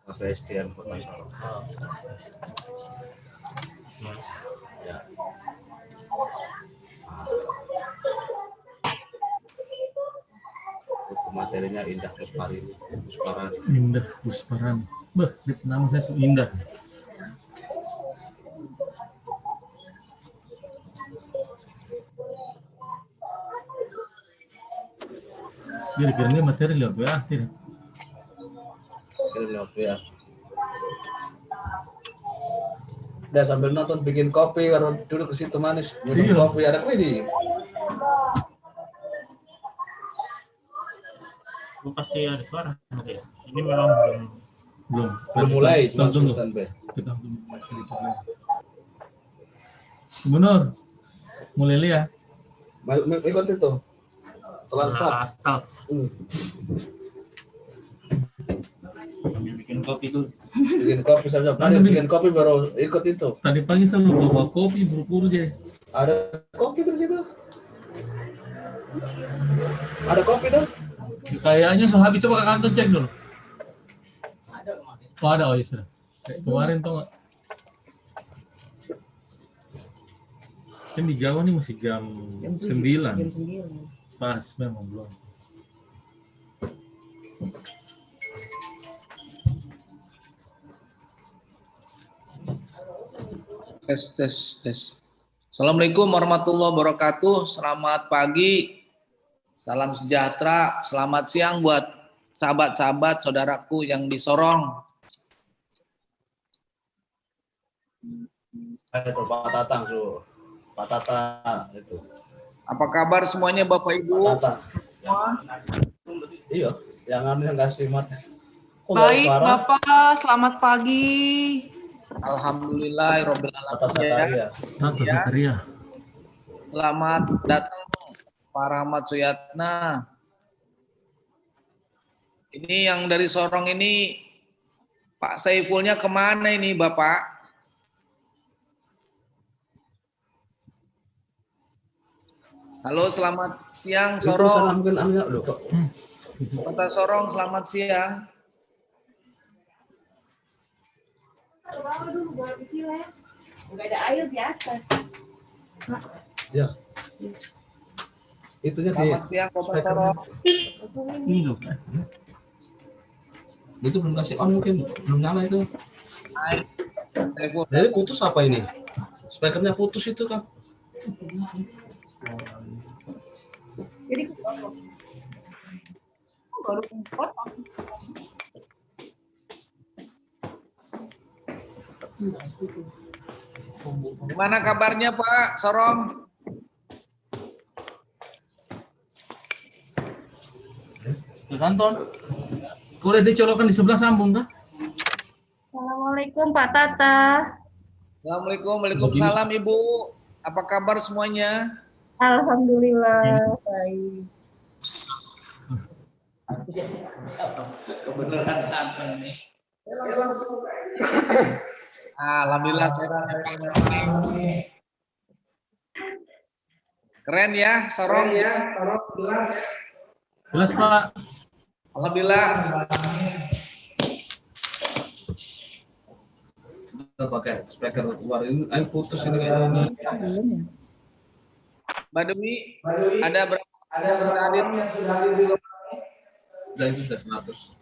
KPSDM Kota Sorong. Ya. Itu materinya Indah Kusparani. Indah Kusparani. Bah, nama saya Indah. Dia kirimnya materi lewat WA tidak? Kirim lewat WA. Udah sambil nonton bikin kopi, baru duduk ke situ manis. Minum kopi, ada kue di. Pasti ada suara. Ini memang belum mulai, cuma Sultan B. Gubernur, mulai lihat. Ikut itu. Telan start. Bikin kopi tuh. Bikin kopi saja. Tadi bikin kopi baru ikut itu. Tadi pagi saya bawa kopi buru-buru aja. Ada kopi di situ. Ada kopi tuh. Kayaknya Sohabi coba ke kantor cek dulu. Oh ada, oh ya sudah. Kayak kemarin tuh nggak. Kan di Jawa nih masih jam 9. Jam 9. Pas memang belum. Tes. Assalamualaikum warahmatullahi wabarakatuh. Selamat pagi. Salam sejahtera. Selamat siang buat sahabat-sahabat saudaraku yang di Sorong. Itu Pak Tatang tuh. Pak Tatang itu. Apa kabar semuanya Bapak Ibu? Pak Tatang. Iya, yang kasih mat. Baik Bapak, selamat pagi. Alhamdulillah Robbil Alamin. Selamat datang Pak Rahmat Suyatna. Ini yang dari Sorong ini Pak Saifulnya kemana ini Bapak? Halo, selamat siang Sorong. Kota Sorong, selamat siang. Enggak ada air di atas. Ya. Itunya selamat siang Kota Sorong. Itu belum kasih on, mungkin belum nyala itu. Saiful. Jadi putus apa ini? Speakernya putus itu kan? Jadi baru potong. Gimana kabarnya Pak Sorong? Ke kantor. Kau udah dicolokan di sebelah sambung kah? Assalamualaikum Pak Tata. Assalamualaikum, waalaikumsalam Ibu. Apa kabar semuanya? Alhamdulillah baik. Kebenaran ini. Alhamdulillah. Keren ya, Sorong. Jelas Pak. Alhamdulillah. Kita pakai speaker luar ini, putus ini kayaknya. Mbak Dewi, ada berapa yang sudah hadir? Dan itu sudah 100.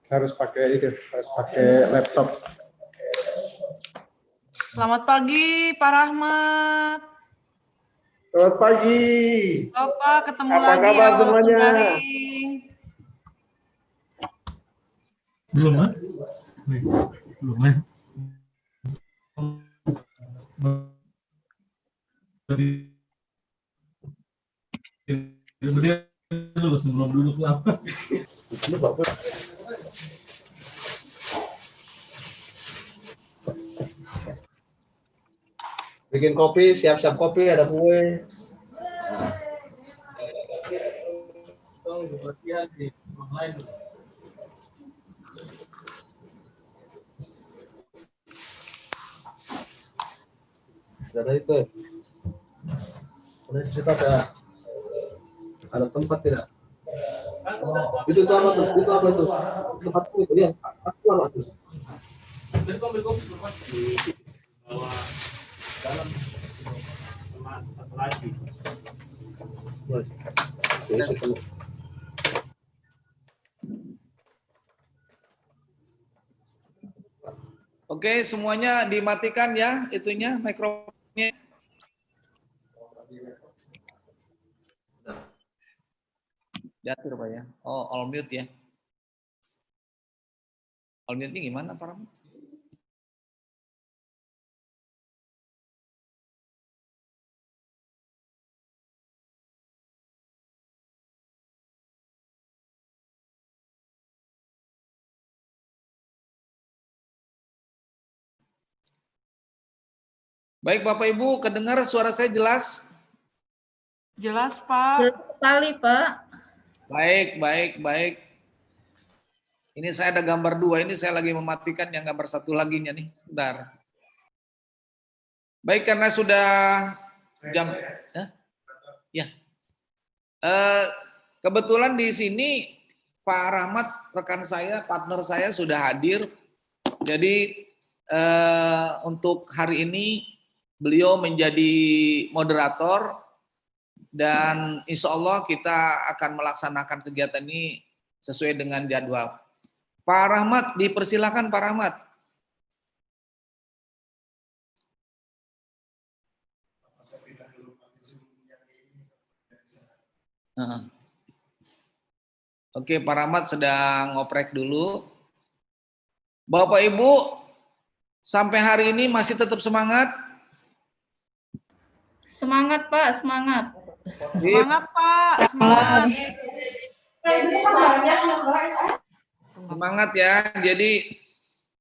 Harus pakai laptop. Selamat pagi Pak Rahmat. Selamat pagi. Bapak ketemu Apa lagi kabar ya, semuanya? daring. Belum kan? Belum ya. Dia dulu sebelum duduk lama. Ini Bapak. Bikin kopi, siap-siap kopi, ada kue. Ada itu. Di situ ada tempat tidak? Itu apa tuh? Itu apa itu? Tempat itu ya. Aku apa tuh? Oke, semuanya dimatikan ya, itunya mikrofonnya. Diatur Pak ya. Oh, all mute ya. All mute-nya gimana Pak Rahmat? Baik Bapak Ibu, kedengar suara saya jelas? Jelas, Pak. Jelas sekali, Pak. Baik, baik, baik. Ini saya ada gambar 2, ini saya lagi mematikan yang gambar 1 lagi nih, sebentar. Baik, karena sudah jam, ya. Kebetulan di sini Pak Rahmat, rekan saya, partner saya sudah hadir. Jadi untuk hari ini beliau menjadi moderator dan insya Allah kita akan melaksanakan kegiatan ini sesuai dengan jadwal. Pak Rahmat, dipersilakan Pak Rahmat. Oke, Pak Rahmat sedang ngoprek dulu. Bapak Ibu, sampai hari ini masih tetap semangat? Semangat, Pak, semangat. Semangat, Pak. Semangat. Semangat ya. Jadi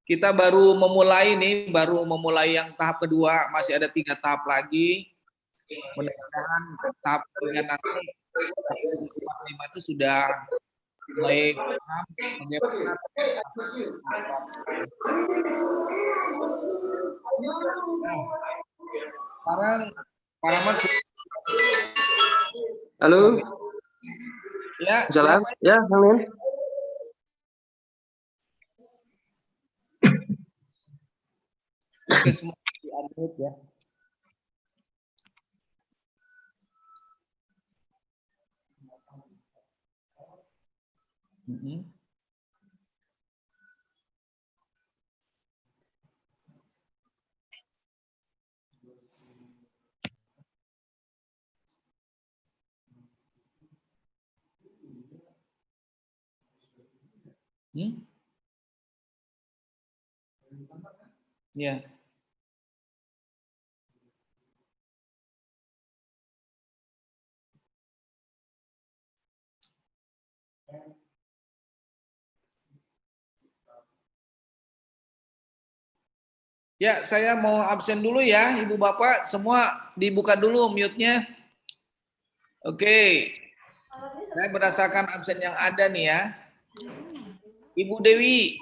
kita baru memulai nih, baru memulai yang tahap kedua, masih ada 3 tahap lagi. Mudah-mudahan tahap 3 nanti 4, 5 itu sudah mulai paham bagaimana. Nah, sekarang Pak Rahmat. Halo, Ya, jalan? silakan. Ya, Amin. Oke, semua di-unmute ya. Ya. Ya, saya mau absen dulu ya, Ibu Bapak. Semua dibuka dulu mute-nya. Oke. Saya berdasarkan absen yang ada nih ya. Ibu Dewi.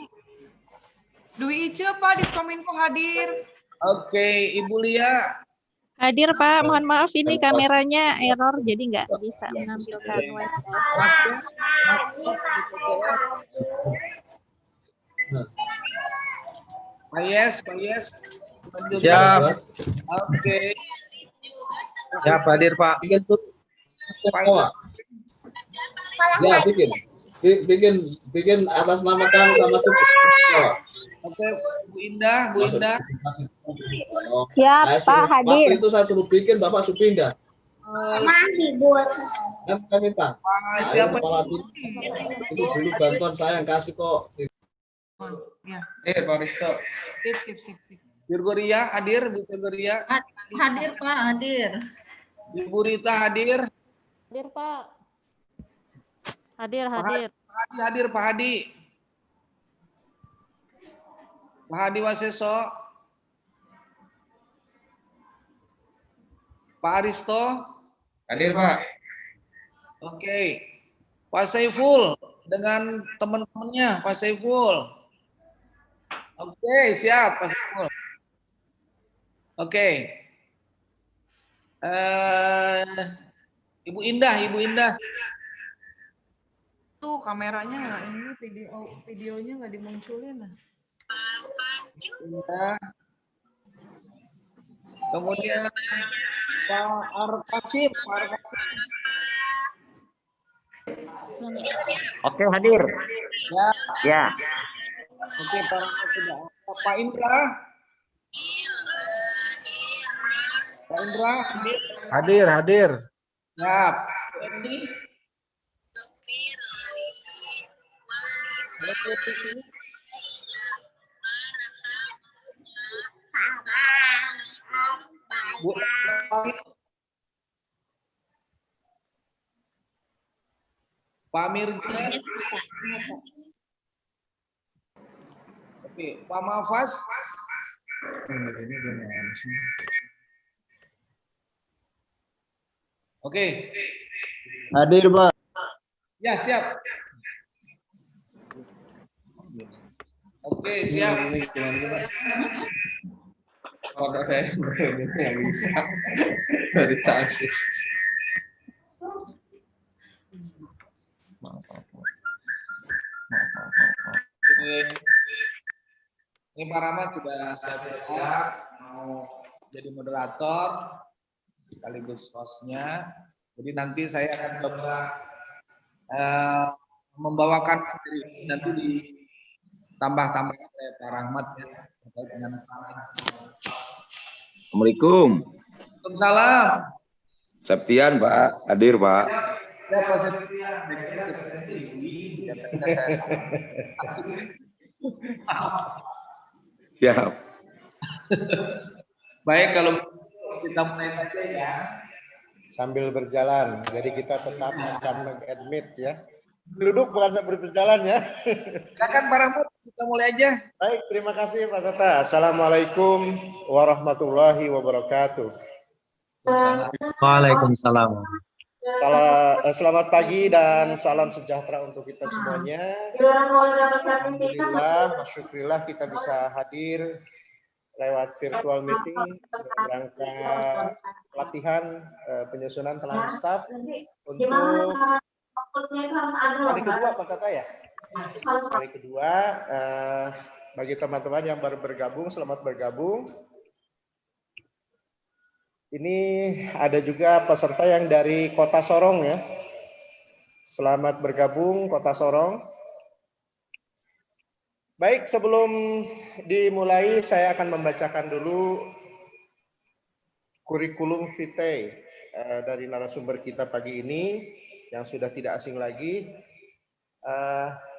Dwi Ice, Pak, Diskominfo hadir. Oke, Ibu Lia. Hadir Pak, mohon maaf ini kameranya error jadi nggak bisa menampilkan webcam. Mas Mas Pak Yes. Siap. Oke. Siap, hadir Pak. Bikin tuh. Pak Ya, bikin atas nama kamu sama tuh. Oke, Bu Indah. Siap, Pak, hadir. Waktu itu saya suruh bikin, Bapak suruh pindah. Kan kami Pak. Siapa? Itu dulu bantuan saya yang kasih kok. Ya. Pak Risto. Sip. Virgoria hadir, Bu Virgoria. Hadir, Pak, hadir. Ibu Rita hadir. Hadir Pak. Hadir. Hadir Pak Hadi. Pak Hadi Waseso. Pak Aristo. Hadir, Pak. Oke. Pak Saiful dengan teman-temannya, Pak Saiful. Oke, siap Pak Saiful. Oke. Ibu Indah, Ibu Indah. Tuh kameranya nggak ini videonya nggak dimunculin. Nah. Indah. Kemudian Pak Arkasim, Pak Arkasim. Oke, hadir. Ya, Ya. oke, Pak Rahmat sudah. Pak Indra. Pak Indra, hadir. Hadir. Ya, ini. Bu, Pak Mirja. Oke, Pak Mafas. Oke. Hadir, Pak. Ya, siap. Oke, siap. Kalau saya nggak bisa dari tadi. Ini Pak Rahmat sudah siap-siap mau jadi moderator sekaligus hostnya. Jadi nanti saya akan coba membawakan materi ini nanti ditambah-tambahkan oleh Pak Rahmat ya terkait dengan Assalamualaikum. Waalaikumsalam. Septian, Pak. Hadir, Pak. Ya, Pak Septian. Siap. Baik, kalau kita mulai saja ya. Sambil berjalan, jadi kita tetap akan meng-admit ya. Duduk bukan sambil berjalan ya. Silakan Pak Rahmat, kita mulai aja. Baik, terima kasih Pak Tata. Assalamualaikum warahmatullahi wabarakatuh. Waalaikumsalam. Selamat pagi dan salam sejahtera untuk kita semuanya. Alhamdulillah, masyukurillah kita bisa hadir lewat virtual meeting dalam rangka pelatihan penyusunan telangan staff untuk hari kedua Pak Tata ya. Hari kedua bagi teman-teman yang baru bergabung, selamat bergabung. Ini ada juga peserta yang dari Kota Sorong ya. Selamat bergabung Kota Sorong. Baik, sebelum dimulai saya akan membacakan dulu kurikulum vitae dari narasumber kita pagi ini yang sudah tidak asing lagi.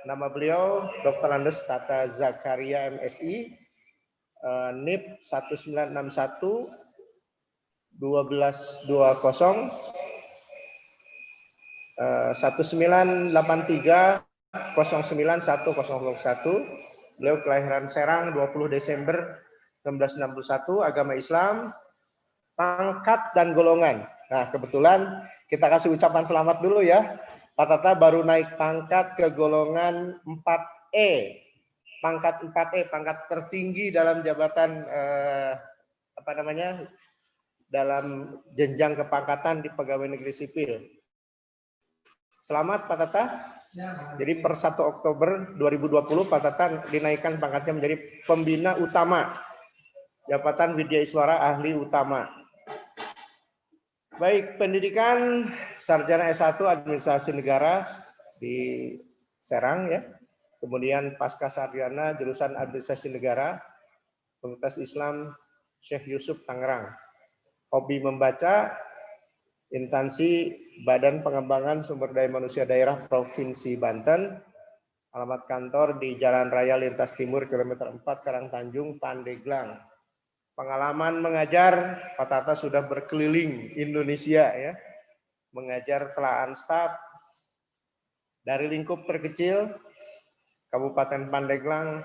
Nama beliau Dr. Andes Tata Zakaria MSI, NIP 1961 1220 1983 09101. Beliau kelahiran Serang 20 Desember 1961, agama Islam, pangkat dan golongan. Nah, kebetulan kita kasih ucapan selamat dulu ya. Pak Tata baru naik pangkat ke golongan 4E. Pangkat 4E, pangkat tertinggi dalam jabatan dalam jenjang kepangkatan di pegawai negeri sipil. Selamat Pak Tata. Jadi per 1 Oktober 2020 Pak Tata dinaikkan pangkatnya menjadi pembina utama jabatan Widya Iswara ahli utama. Baik, pendidikan sarjana S1 Administrasi Negara di Serang ya. Kemudian pasca sarjana jurusan Administrasi Negara Fakultas Islam Syekh Yusuf Tangerang. Hobi membaca, instansi Badan Pengembangan Sumber Daya Manusia Daerah Provinsi Banten, alamat kantor di Jalan Raya Lintas Timur kilometer 4 Karangtanjung, Pandeglang. Pengalaman mengajar, Pak Tata sudah berkeliling Indonesia ya, mengajar telahan staf dari lingkup terkecil Kabupaten Pandeglang,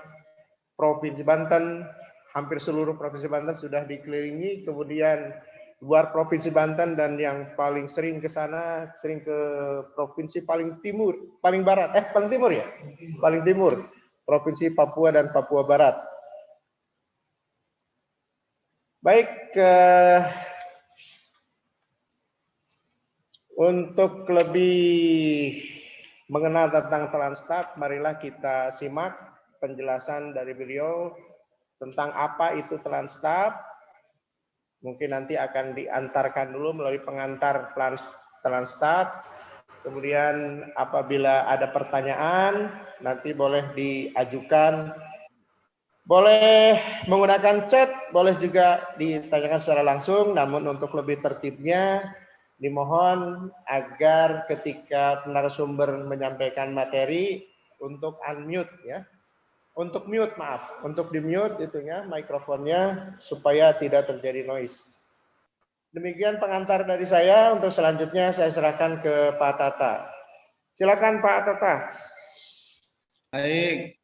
Provinsi Banten, hampir seluruh Provinsi Banten sudah dikelilingi, kemudian luar Provinsi Banten dan yang paling sering ke sana, sering ke provinsi paling timur, paling barat, paling timur ya? Paling timur, Provinsi Papua dan Papua Barat. Baik, Untuk lebih mengenal tentang Transtab, marilah kita simak penjelasan dari beliau tentang apa itu Transtab. Mungkin nanti akan diantarkan dulu melalui pengantar Transtab. Kemudian apabila ada pertanyaan, nanti boleh diajukan. Boleh menggunakan chat, boleh juga ditanyakan secara langsung, namun untuk lebih tertibnya, dimohon agar ketika narasumber menyampaikan materi, untuk unmute ya. Untuk mute, maaf. Untuk di-mute itunya, mikrofonnya, supaya tidak terjadi noise. Demikian pengantar dari saya. Untuk selanjutnya saya serahkan ke Pak Tata. Silakan Pak Tata. Baik.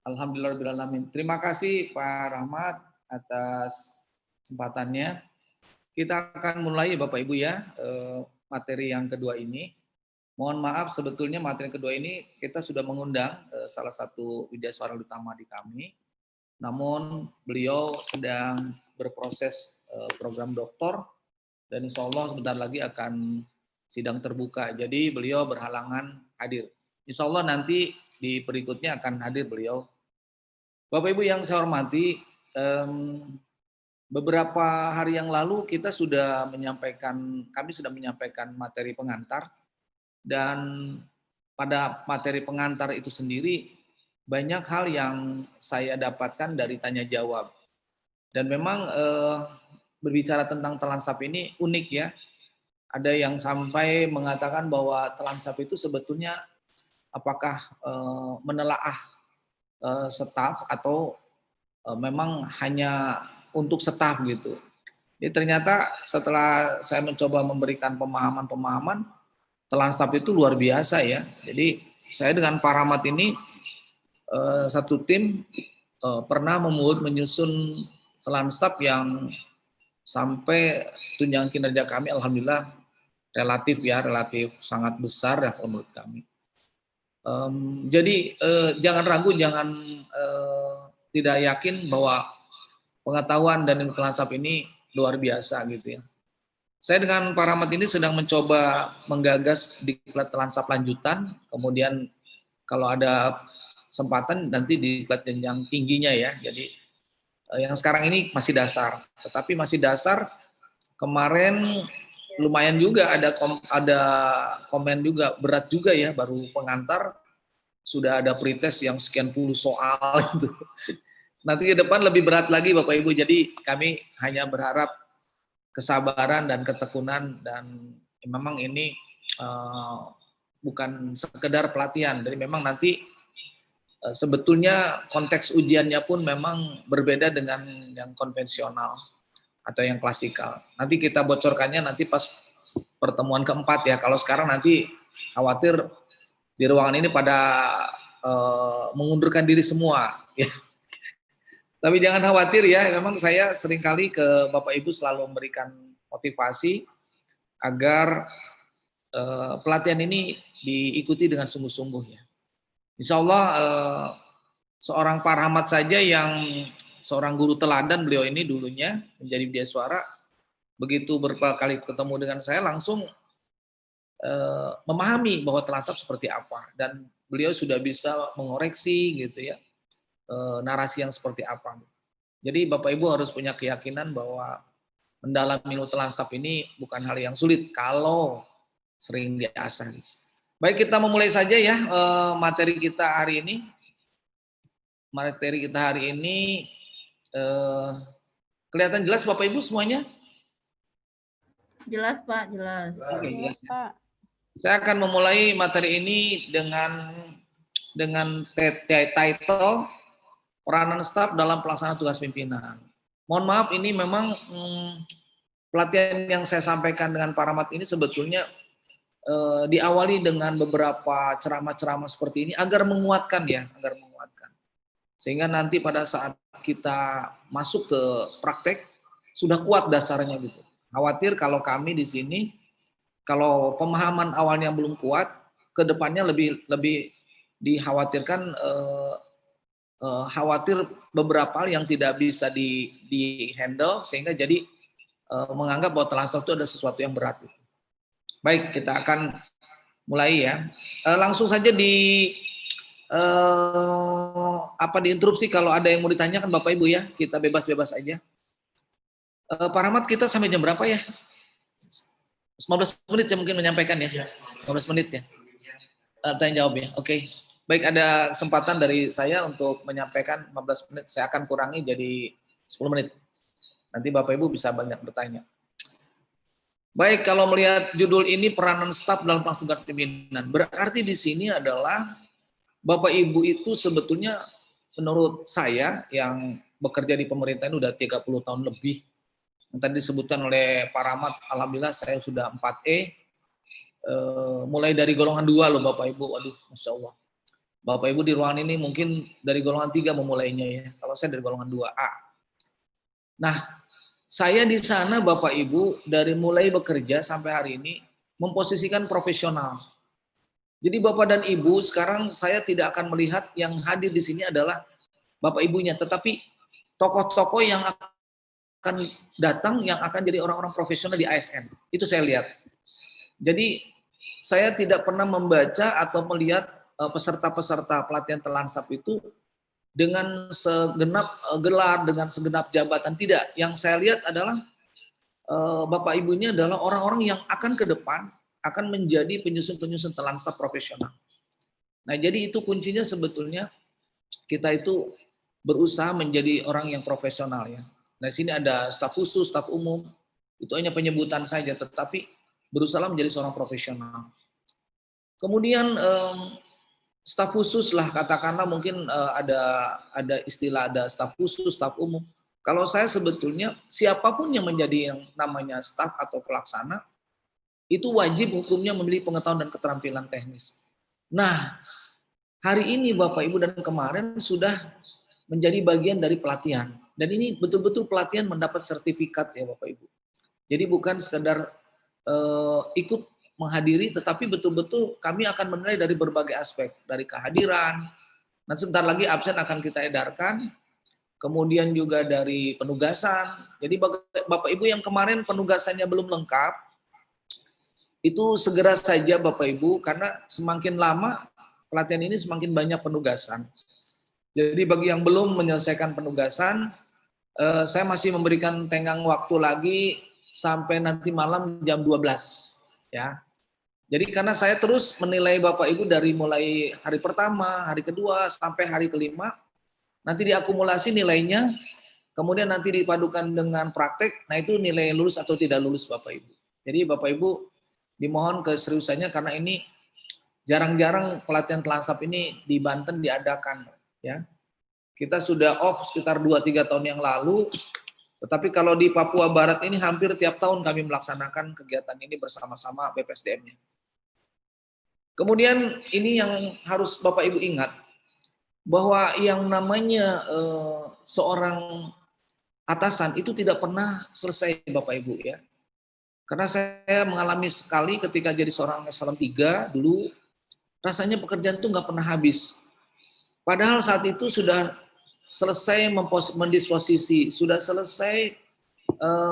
Alhamdulillahirrahmanirrahim. Terima kasih Pak Rahmat atas kesempatannya. Kita akan mulai Bapak Ibu ya, materi yang kedua ini. Mohon maaf sebetulnya materi kedua ini kita sudah mengundang salah satu widyaswara utama di kami. Namun beliau sedang berproses program doktor dan insya Allah sebentar lagi akan sidang terbuka. Jadi beliau berhalangan hadir. Insya Allah nanti di berikutnya akan hadir beliau. Bapak Ibu yang saya hormati, beberapa hari yang lalu kami sudah menyampaikan materi pengantar, dan pada materi pengantar itu sendiri banyak hal yang saya dapatkan dari tanya jawab. Dan memang berbicara tentang Telansap ini unik ya. Ada yang sampai mengatakan bahwa Telansap itu sebetulnya apakah menelaah staf atau memang hanya untuk staf gitu. Jadi ternyata setelah saya mencoba memberikan pemahaman-pemahaman, Telansap itu luar biasa ya. Jadi saya dengan Pak Rahmat ini satu tim pernah menyusun Telansap yang sampai tunjangan kinerja kami alhamdulillah relatif sangat besar ya menurut kami. Jadi jangan ragu, jangan tidak yakin bahwa pengetahuan dan ilmu Telansap ini luar biasa gitu ya. Saya dengan Pak Rahmat ini sedang mencoba menggagas diklat Telansap lanjutan, kemudian kalau ada kesempatan nanti diklat yang tingginya ya. Jadi yang sekarang ini masih dasar, tetapi masih dasar. Kemarin lumayan juga ada komen juga, berat juga ya, baru pengantar sudah ada pretest yang sekian puluh soal itu. Nanti ke depan lebih berat lagi Bapak Ibu. Jadi kami hanya berharap kesabaran dan ketekunan, dan memang ini bukan sekedar pelatihan. Jadi memang nanti sebetulnya konteks ujiannya pun memang berbeda dengan yang konvensional atau yang klasikal. Nanti kita bocorkannya nanti pas pertemuan keempat ya. Kalau sekarang nanti khawatir di ruangan ini pada mengundurkan diri semua. Ya. Tapi jangan khawatir ya, memang saya seringkali ke Bapak Ibu selalu memberikan motivasi agar pelatihan ini diikuti dengan sungguh-sungguh ya. Insya Allah seorang Pak Rahmat saja yang seorang guru teladan, beliau ini dulunya menjadi widyaswara, begitu berkali ketemu dengan saya langsung memahami bahwa Telansap seperti apa, dan beliau sudah bisa mengoreksi gitu ya narasi yang seperti apa. Jadi Bapak Ibu harus punya keyakinan bahwa mendalami ilmu Telansap ini bukan hal yang sulit kalau sering diasah. Baik, kita memulai saja ya materi kita hari ini. Materi kita hari ini kelihatan jelas Bapak Ibu semuanya? Jelas Pak, jelas. Oke, Jelas, Pak. saya akan memulai materi ini dengan title peranan staf dalam pelaksanaan tugas pimpinan. Mohon maaf, ini memang pelatihan yang saya sampaikan dengan Pak Rahmat ini sebetulnya diawali dengan beberapa ceramah-ceramah seperti ini agar menguatkan ya, sehingga nanti pada saat kita masuk ke praktek sudah kuat dasarnya gitu. Khawatir kalau kami di sini kalau pemahaman awalnya belum kuat, ke depannya lebih dikhawatirkan khawatir beberapa hal yang tidak bisa di handle sehingga jadi menganggap bahwa Telansap itu ada sesuatu yang berat. Baik, kita akan mulai ya. Langsung saja diinterupsi kalau ada yang mau ditanyakan Bapak Ibu ya. Kita bebas-bebas aja. Pak Rahmat, kita sampai jam berapa ya? 15 menit saya mungkin menyampaikan ya. 15 menit ya. Tanya jawab ya. Oke. Baik, ada kesempatan dari saya untuk menyampaikan 15 menit. Saya akan kurangi jadi 10 menit. Nanti Bapak Ibu bisa banyak bertanya. Baik, kalau melihat judul ini peranan staf dalam pelaksana tugas pimpinan, berarti di sini adalah Bapak Ibu itu sebetulnya menurut saya yang bekerja di pemerintahan udah 30 tahun lebih. Yang tadi disebutkan oleh Pak Rahmat, alhamdulillah saya sudah 4E, mulai dari golongan 2 loh Bapak Ibu, waduh Masya Allah. Bapak Ibu di ruangan ini mungkin dari golongan 3 memulainya ya, kalau saya dari golongan 2A. Nah, saya di sana Bapak Ibu dari mulai bekerja sampai hari ini memposisikan profesional. Jadi Bapak dan Ibu sekarang saya tidak akan melihat yang hadir di sini adalah Bapak Ibunya, tetapi tokoh-tokoh yang akan datang yang akan jadi orang-orang profesional di ASN. Itu saya lihat. Jadi saya tidak pernah membaca atau melihat peserta-peserta pelatihan telansap itu dengan segenap gelar, dengan segenap jabatan, tidak. Yang saya lihat adalah Bapak Ibu ini adalah orang-orang yang akan ke depan, akan menjadi penyusun-penyusun telansap profesional. Nah, jadi itu kuncinya sebetulnya kita itu berusaha menjadi orang yang profesional ya. Nah, sini ada staf khusus, staf umum, itu hanya penyebutan saja, tetapi berusaha menjadi seorang profesional. Kemudian staf khusus lah, katakanlah mungkin ada istilah ada staf khusus, staf umum. Kalau saya sebetulnya siapapun yang menjadi yang namanya staf atau pelaksana, itu wajib hukumnya memiliki pengetahuan dan keterampilan teknis. Nah, hari ini Bapak Ibu dan kemarin sudah menjadi bagian dari pelatihan. Dan ini betul-betul pelatihan mendapat sertifikat ya Bapak Ibu. Jadi bukan sekedar ikut menghadiri, tetapi betul-betul kami akan menilai dari berbagai aspek, dari kehadiran, nanti sebentar lagi absen akan kita edarkan, kemudian juga dari penugasan. Jadi Bapak Ibu yang kemarin penugasannya belum lengkap, itu segera saja Bapak Ibu, karena semakin lama pelatihan ini semakin banyak penugasan. Jadi bagi yang belum menyelesaikan penugasan, saya masih memberikan tenggang waktu lagi sampai nanti malam jam 12 ya. Jadi karena saya terus menilai Bapak Ibu dari mulai hari pertama, hari kedua, sampai hari kelima, nanti diakumulasi nilainya, kemudian nanti dipadukan dengan praktek, nah itu nilai lulus atau tidak lulus Bapak Ibu. Jadi Bapak Ibu dimohon keseriusannya karena ini jarang-jarang pelatihan telansap ini di Banten diadakan. Ya. Kita sudah off sekitar 2-3 tahun yang lalu, tetapi kalau di Papua Barat ini hampir tiap tahun kami melaksanakan kegiatan ini bersama-sama BPSDM-nya. Kemudian ini yang harus Bapak Ibu ingat, bahwa yang namanya seorang atasan itu tidak pernah selesai Bapak Ibu ya. Karena saya mengalami sekali ketika jadi seorang eselon 3 dulu, rasanya pekerjaan itu nggak pernah habis. Padahal saat itu sudah selesai mendisposisi, sudah selesai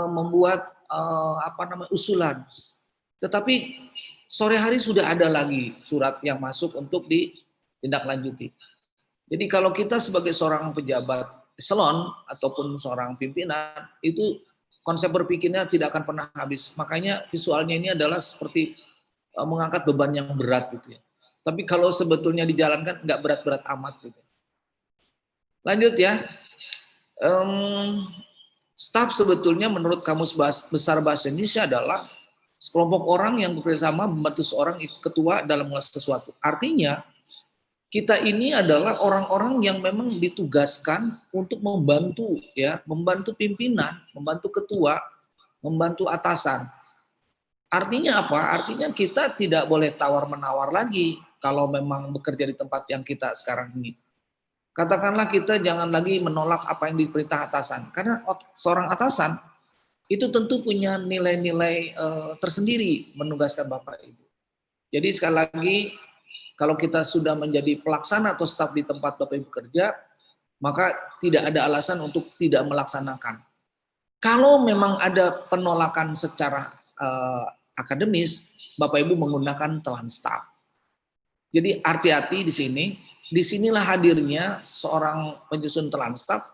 membuat usulan. Tetapi sore hari sudah ada lagi surat yang masuk untuk ditindaklanjuti. Jadi kalau kita sebagai seorang pejabat eselon ataupun seorang pimpinan, itu konsep berpikirnya tidak akan pernah habis. Makanya visualnya ini adalah seperti mengangkat beban yang berat gitu ya. Tapi kalau sebetulnya dijalankan nggak berat-berat amat gitu. Lanjut ya. Staf sebetulnya menurut Kamus Besar Bahasa Indonesia adalah sekelompok orang yang bekerjasama membantu seorang ketua dalam melakukan sesuatu. Artinya kita ini adalah orang-orang yang memang ditugaskan untuk membantu ya, membantu pimpinan, membantu ketua, membantu atasan. Artinya apa? Artinya kita tidak boleh tawar-menawar lagi kalau memang bekerja di tempat yang kita sekarang ini. Katakanlah kita jangan lagi menolak apa yang diperintah atasan, karena seorang atasan itu tentu punya nilai-nilai tersendiri menugaskan Bapak Ibu. Jadi sekali lagi, kalau kita sudah menjadi pelaksana atau staf di tempat Bapak Ibu kerja, maka tidak ada alasan untuk tidak melaksanakan. Kalau memang ada penolakan secara akademis, Bapak Ibu menggunakan telan staf. Jadi hati-hati di sini. Disinilah hadirnya seorang penyusun telan staf.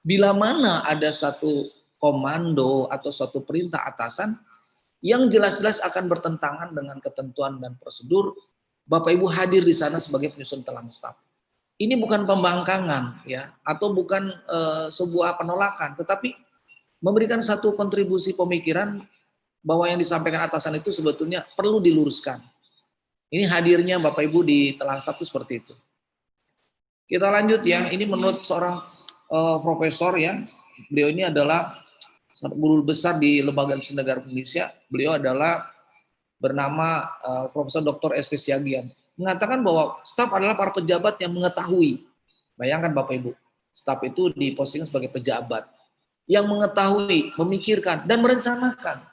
Bila mana ada satu komando atau satu perintah atasan yang jelas-jelas akan bertentangan dengan ketentuan dan prosedur, Bapak Ibu hadir di sana sebagai penyusun telan staf. Ini bukan pembangkangan ya, atau bukan sebuah penolakan, tetapi memberikan satu kontribusi pemikiran bahwa yang disampaikan atasan itu sebetulnya perlu diluruskan. Ini hadirnya Bapak Ibu di telan staf itu seperti itu. Kita lanjut ya, ini menurut seorang profesor ya, beliau ini adalah guru besar di Lembaga Staf Negara Indonesia, beliau adalah bernama Profesor Dr. S.P. Siagian, mengatakan bahwa staf adalah para pejabat yang mengetahui. Bayangkan Bapak Ibu, staf itu diposting sebagai pejabat yang mengetahui, memikirkan, dan merencanakan.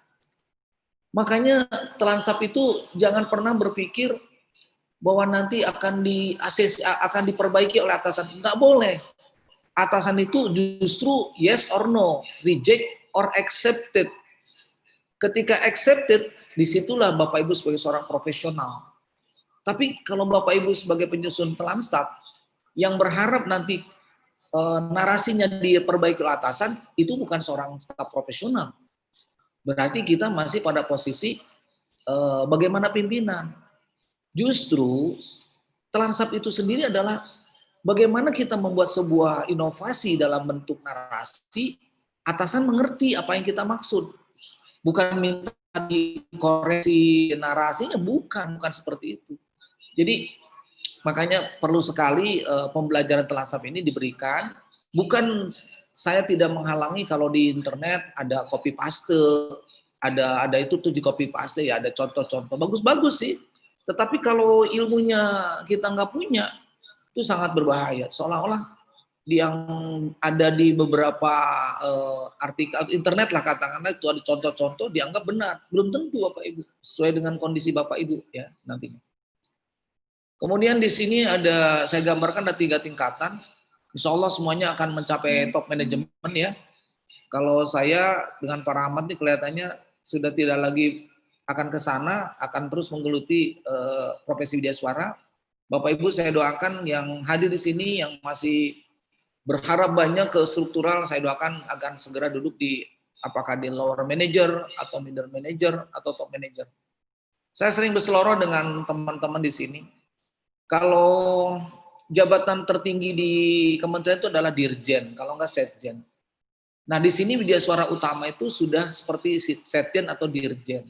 Makanya telan staf itu jangan pernah berpikir bahwa nanti akan diperbaiki oleh atasan. Nggak boleh. Atasan itu justru yes or no, reject or accepted. Ketika accepted, disitulah Bapak Ibu sebagai seorang profesional. Tapi kalau Bapak Ibu sebagai penyusun telan staf yang berharap nanti narasinya diperbaiki oleh atasan, itu bukan seorang staf profesional. Berarti kita masih pada posisi bagaimana pimpinan. Justru telan staf itu sendiri adalah bagaimana kita membuat sebuah inovasi dalam bentuk narasi, atasan mengerti apa yang kita maksud. Bukan minta dikoreksi narasinya, bukan seperti itu. Jadi makanya perlu sekali pembelajaran telan staf ini diberikan. Bukan, saya tidak menghalangi kalau di internet ada copy paste, ada itu tuh di copy paste ya, ada contoh-contoh bagus-bagus sih. Tetapi kalau ilmunya kita nggak punya, itu sangat berbahaya. Seolah-olah yang ada di beberapa artikel internet lah katakanlah itu ada contoh-contoh dianggap benar. Belum tentu Bapak Ibu, sesuai dengan kondisi Bapak Ibu ya nantinya. Kemudian di sini ada, saya gambarkan ada 3 tingkatan. Insya Allah semuanya akan mencapai top manajemen ya. Kalau saya dengan Pak Rahmat ini kelihatannya sudah tidak lagi akan ke sana, akan terus menggeluti profesi widyaswara. Bapak Ibu saya doakan yang hadir di sini, yang masih berharap banyak ke struktural, saya doakan akan segera duduk di apakah di lower manager, atau middle manager, atau top manager. Saya sering berseloroh dengan teman-teman di sini. Kalau jabatan tertinggi di kementerian itu adalah dirjen, kalau enggak setjen. Nah di sini widyaswara utama itu sudah seperti setjen atau dirjen.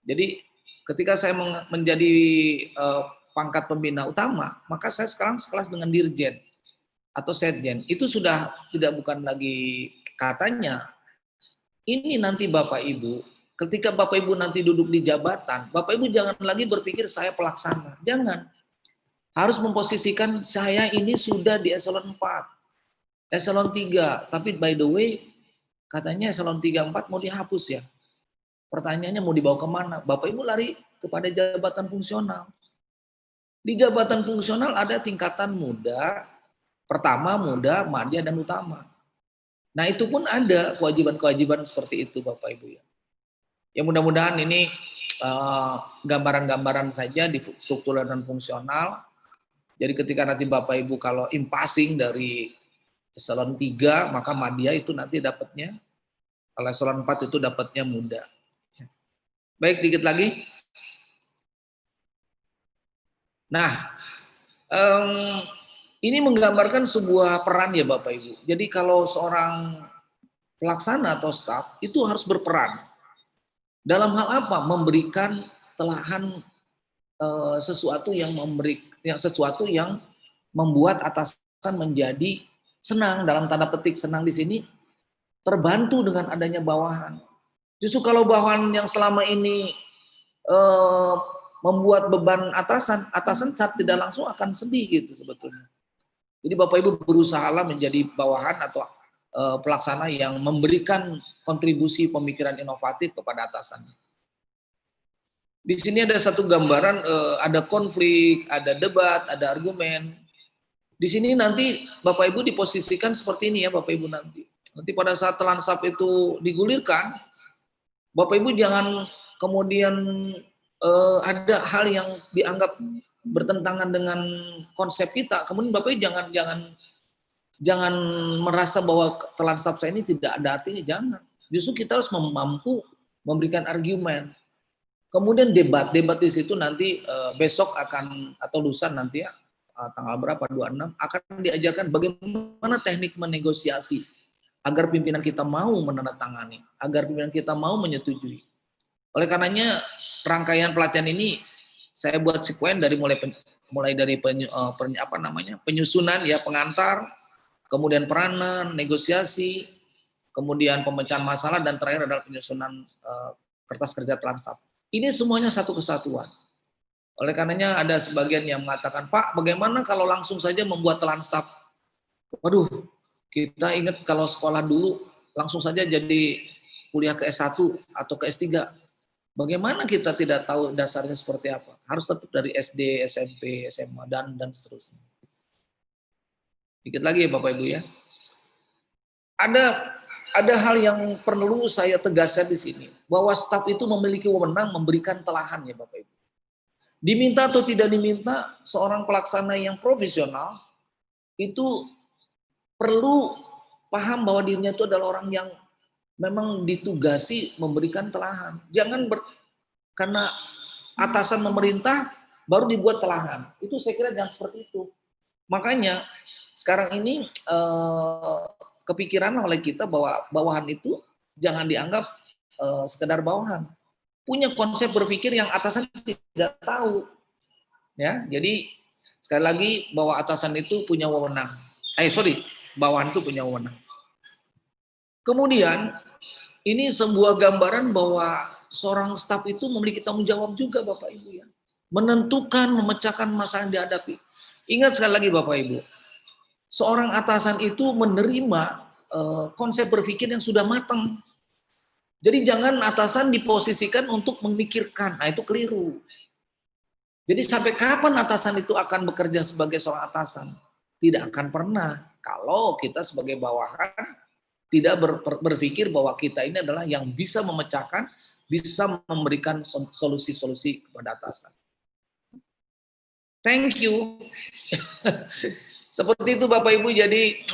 Jadi ketika saya menjadi pangkat pembina utama, maka saya sekarang sekelas dengan dirjen atau setjen. Itu sudah bukan lagi katanya. Ini nanti Bapak Ibu, ketika Bapak Ibu nanti duduk di jabatan, Bapak Ibu jangan lagi berpikir saya pelaksana. Jangan. Harus memposisikan saya ini sudah di eselon 4, eselon 3. Tapi by the way, katanya eselon 3, 4 mau dihapus ya. Pertanyaannya mau dibawa kemana? Bapak Ibu lari kepada jabatan fungsional. Di jabatan fungsional ada tingkatan muda, pertama, muda, madya, dan utama. Nah itu pun ada kewajiban-kewajiban seperti itu Bapak Ibu ya. Ya mudah-mudahan ini gambaran-gambaran saja di struktural dan fungsional. Jadi ketika nanti Bapak Ibu kalau impasing dari eselon 3, maka madya itu nanti dapatnya, kalau eselon 4 itu dapatnya muda. Baik, dikit lagi. Nah, ini menggambarkan sebuah peran ya Bapak Ibu. Jadi kalau seorang pelaksana atau staf itu harus berperan. Dalam hal apa? Memberikan telahan sesuatu yang membuat atasan menjadi senang, dalam tanda petik senang di sini, terbantu dengan adanya bawahan. Justru kalau bawahan yang selama ini membuat beban atasan secara tidak langsung akan sedih gitu sebetulnya. Jadi Bapak Ibu berusahalah menjadi bawahan atau pelaksana yang memberikan kontribusi pemikiran inovatif kepada atasan. Di sini ada satu gambaran, ada konflik, ada debat, ada argumen. Di sini nanti Bapak Ibu diposisikan seperti ini ya Bapak Ibu nanti. Nanti pada saat telan staf itu digulirkan, Bapak Ibu jangan kemudian ada hal yang dianggap bertentangan dengan konsep kita, kemudian Bapak Ibu jangan merasa bahwa telan staff saya ini tidak ada artinya, jangan. Justru kita harus mampu memberikan argumen. Kemudian debat di situ nanti besok akan atau lusa nanti ya tanggal berapa 26 akan diajarkan bagaimana teknik menegosiasi agar pimpinan kita mau menandatangani, agar pimpinan kita mau menyetujui. Oleh karenanya rangkaian pelatihan ini saya buat sekuen dari mulai dari penyusunan ya, pengantar, kemudian peranan, negosiasi, kemudian pemecahan masalah, dan terakhir adalah penyusunan kertas kerja telan staff. Ini semuanya satu kesatuan. Oleh karenanya ada sebagian yang mengatakan, Pak, bagaimana kalau langsung saja membuat telan staff? Waduh, kita ingat kalau sekolah dulu langsung saja jadi kuliah ke S1 atau ke S3. Bagaimana kita tidak tahu dasarnya seperti apa? Harus tetap dari SD, SMP, SMA, dan seterusnya. Dikit lagi ya Bapak Ibu ya. Ada hal yang perlu saya tegaskan di sini, bahwa staf itu memiliki wewenang memberikan telahan ya Bapak Ibu. Diminta atau tidak diminta, seorang pelaksana yang profesional itu perlu paham bahwa dirinya itu adalah orang yang memang ditugasi memberikan telahan. Jangan karena atasan memerintah baru dibuat telahan. Itu saya kira jangan seperti itu. Makanya sekarang ini kepikiran oleh kita bahwa bawahan itu jangan dianggap sekedar bawahan. Punya konsep berpikir yang atasan tidak tahu. Ya, jadi sekali lagi bahwa atasan itu punya wewenang. Bawahan itu punya wewenang. Kemudian ini sebuah gambaran bahwa seorang staf itu memiliki tanggung jawab juga Bapak Ibu ya. Menentukan, memecahkan masalah yang dihadapi. Ingat sekali lagi Bapak Ibu, seorang atasan itu menerima konsep berpikir yang sudah matang. Jadi jangan atasan diposisikan untuk memikirkan, nah itu keliru. Jadi sampai kapan atasan itu akan bekerja sebagai seorang atasan? Tidak akan pernah kalau kita sebagai bawahan tidak berpikir bahwa kita ini adalah yang bisa memecahkan, bisa memberikan solusi-solusi kepada atasan. Thank you. Seperti itu Bapak Ibu, jadi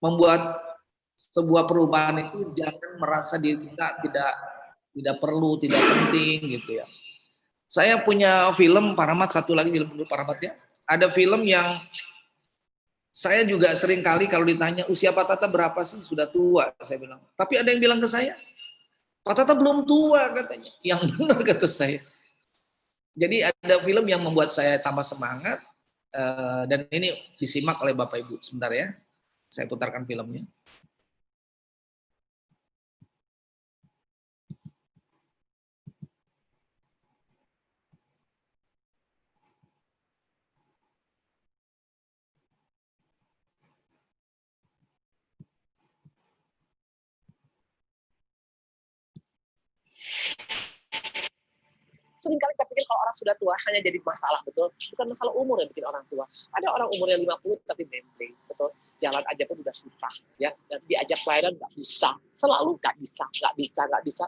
membuat sebuah perubahan itu jangan merasa diri kita tidak perlu, tidak penting gitu ya. Saya punya film Pak Rahmat, satu lagi film dulu Pak Rahmat ya. Ada film yang saya juga sering kali kalau ditanya usia Pak Tata berapa sih, sudah tua saya bilang. Tapi ada yang bilang ke saya, Pak Tata belum tua katanya. Yang benar kata saya. Jadi ada film yang membuat saya tambah semangat, dan ini disimak oleh Bapak Ibu. Sebentar ya, saya putarkan filmnya. Seringkali kita pikir kalau orang sudah tua hanya jadi masalah, betul? Bukan masalah umur yang bikin orang tua. Ada orang umurnya 50 tapi membleng, betul? Jalan aja pun udah susah, ya. Dan diajak pelayanan nggak bisa, selalu nggak bisa.